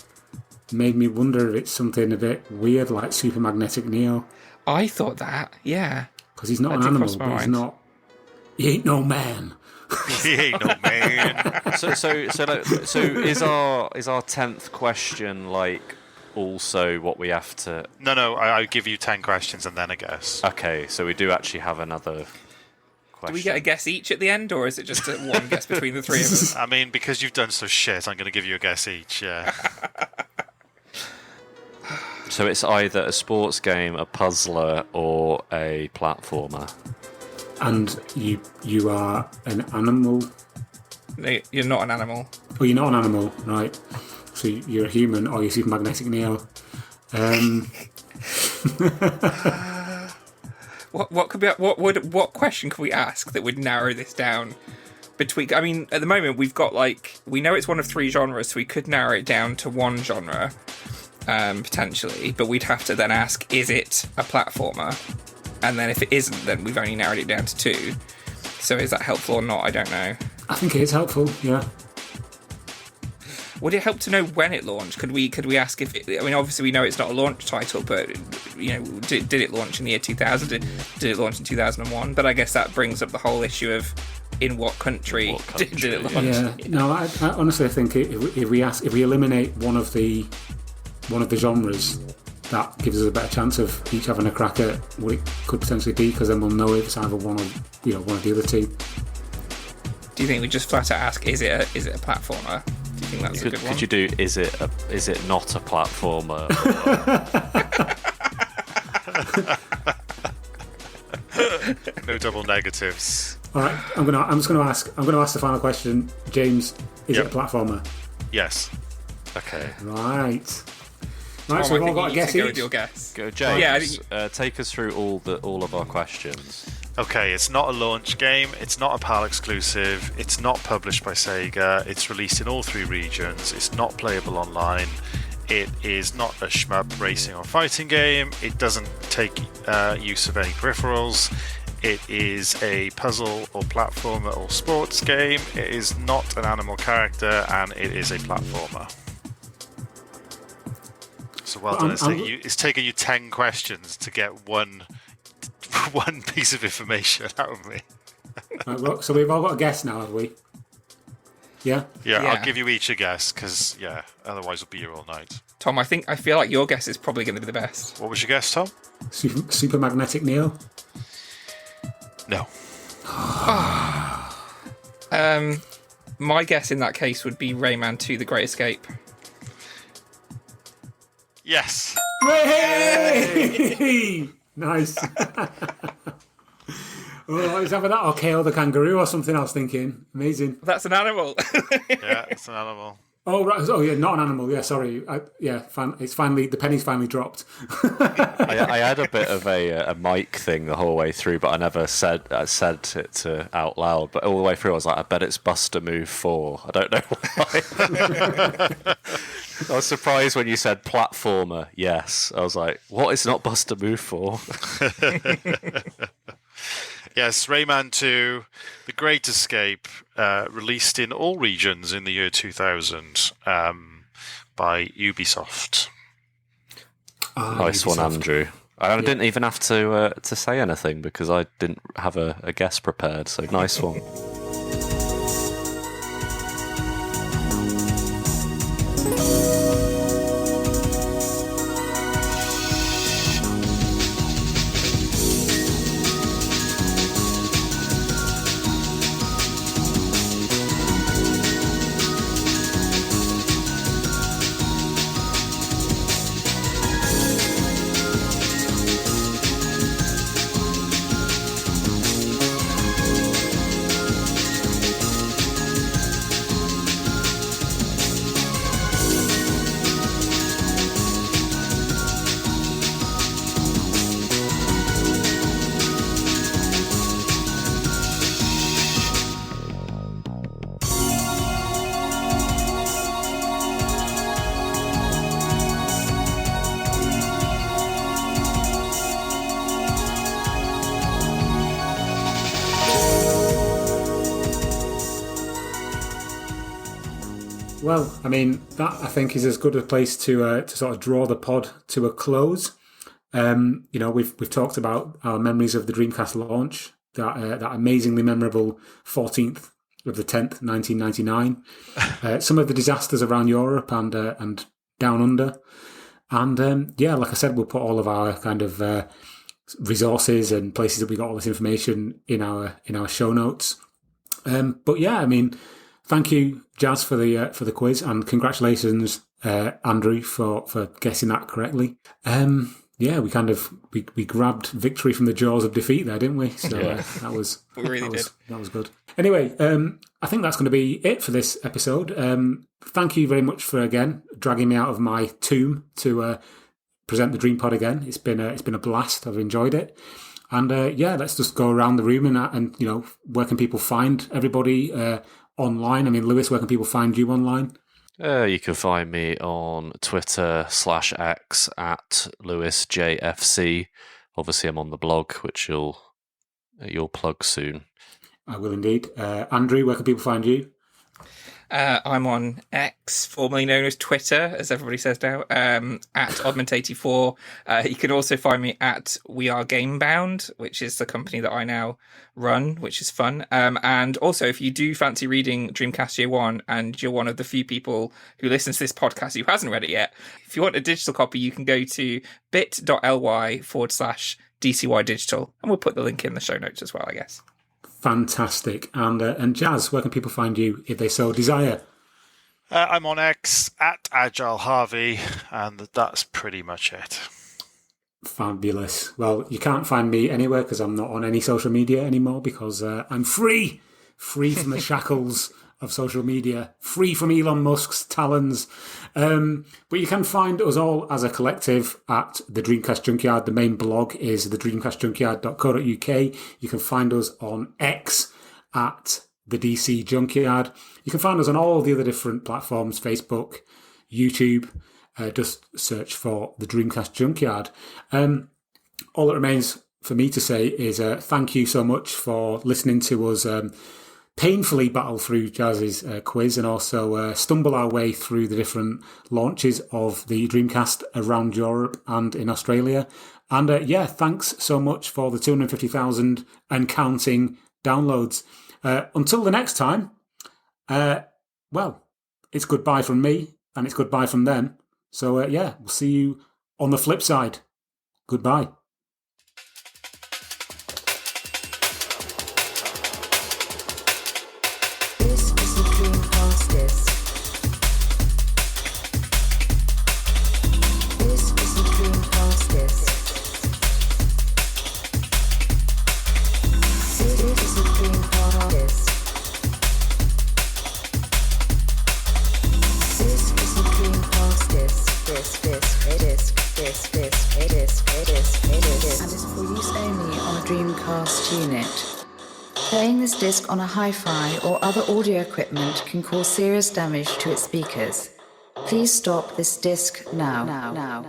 made me wonder if it's something a bit weird, like Super Magnetic Neo. I thought that. Yeah. Because he's not That an did animal, cross my but he's mind. not. He ain't no man. He ain't no man. So is our 10th question also what we have to? No. I give you 10 questions and then a guess. Okay, so we do actually have another question. Do we get a guess each at the end, or is it just one guess between the three of us? I mean, because you've done so shit, I'm going to give you a guess each. Yeah. So it's either a sports game, a puzzler, or a platformer. And you are an animal. No, you're not an animal. Well, you're not an animal, right? So you're a human, or you're Super Magnetic Neo. What question could we ask that would narrow this down? I mean, at the moment we've got we know it's one of three genres, so we could narrow it down to one genre, potentially. But we'd have to then ask, is it a platformer? And then if it isn't, then we've only narrowed it down to two. So is that helpful or not? I don't know. I think it is helpful. Yeah. Would it help to know when it launched? Could we ask if it, I mean, obviously we know it's not a launch title, but did it launch in the year 2000? Did it launch in 2001? But I guess that brings up the whole issue of in what country, did it launch? Yeah. No, I honestly think if we eliminate one of the genres, that gives us a better chance of each having a crack at what it could potentially be, because then we'll know if it's either one of the other two. Do you think we just flat out ask, is it a platformer? Do you think that's a good one? Could you do is it not a platformer? No double negatives. All right, I'm just going to ask the final question. James, is it a platformer? Yes. Okay. Right. Right, so we've all got a guess go each. with your guess. Go, James. Yeah, take us through all of our questions. Okay, it's not a launch game, it's not a PAL exclusive, it's not published by SEGA, it's released in all three regions, it's not playable online, it is not a shmup racing or fighting game, it doesn't take use of any peripherals, it is a puzzle or platformer or sports game, it is not an animal character, and it is a platformer. So well done, it's taken you 10 questions to get one piece of information out of me. Right, well, so we've all got a guess now, have we? Yeah? Yeah, I'll give you each a guess, because, otherwise we'll be here all night. Tom, I feel like your guess is probably going to be the best. What was your guess, Tom? Super Magnetic Neo? No. My guess in that case would be Rayman 2: The Great Escape. Yes. Hey! Nice. Oh, is that for that? Or KO the Kangaroo or something I was thinking. Amazing. That's an animal. Yeah, it's an animal. Oh, right. Oh, yeah, not an animal. Yeah, sorry. It's finally, the penny's finally dropped. I had a bit of a mic thing the whole way through, but I never said it out loud. But all the way through, I was like, I bet it's Buster Move 4. I don't know why. I was surprised when you said platformer. Yes. I was like, what is not Buster Move 4? Yes, Rayman 2, The Great Escape, released in all regions in the year 2000 by Ubisoft. Nice one, Andrew. I didn't even have to say anything because I didn't have a guess prepared, so nice one. Well, I mean, that I think is as good a place to sort of draw the pod to a close. We've talked about our memories of the Dreamcast launch, that amazingly memorable 14th of the 10th, 1999. Some of the disasters around Europe and down under, and like I said, we'll put all of our kind of resources and places that we got all this information in our show notes. But yeah, I mean, thank you, Jazz, for the quiz, and congratulations, Andrew, for guessing that correctly. We grabbed victory from the jaws of defeat there, didn't we? So that was that was good. Anyway, I think that's going to be it for this episode. Thank you very much for again dragging me out of my tomb to present the DreamPod again. It's been a blast. I've enjoyed it. And let's just go around the room and where can people find everybody online? I mean, Lewis, where can people find you online? You can find me on Twitter /X at LewisJFC. Obviously, I'm on the blog, which you'll plug soon. I will indeed. Andrew, where can people find you? I'm on X, formerly known as Twitter, as everybody says now, at Oddment84. You can also find me at We Are Gamebound, which is the company that I now run, which is fun. And also, if you do fancy reading Dreamcast Year 1 and you're one of the few people who listens to this podcast who hasn't read it yet, if you want a digital copy, you can go to bit.ly/DCY Digital, and we'll put the link in the show notes as well, I guess. Fantastic. And Jazz, where can people find you if they so desire? I'm on X at Agile Harvey, and that's pretty much it. Fabulous. Well, you can't find me anywhere because I'm not on any social media anymore because I'm free from the shackles of social media, free from Elon Musk's talons. But you can find us all as a collective at the Dreamcast Junkyard. The main blog is thedreamcastjunkyard.co.uk. You can find us on X at the DC Junkyard. You can find us on all the other different platforms, Facebook, YouTube. Just search for the Dreamcast Junkyard. All that remains for me to say is thank you so much for listening to us painfully battle through Jazz's quiz and also stumble our way through the different launches of the Dreamcast around Europe and in Australia. And thanks so much for the 250,000 and counting downloads. Until the next time, it's goodbye from me and it's goodbye from them. So we'll see you on the flip side. Goodbye. Dreamcast unit. Playing this disc on a hi-fi or other audio equipment can cause serious damage to its speakers. Please stop this disc now.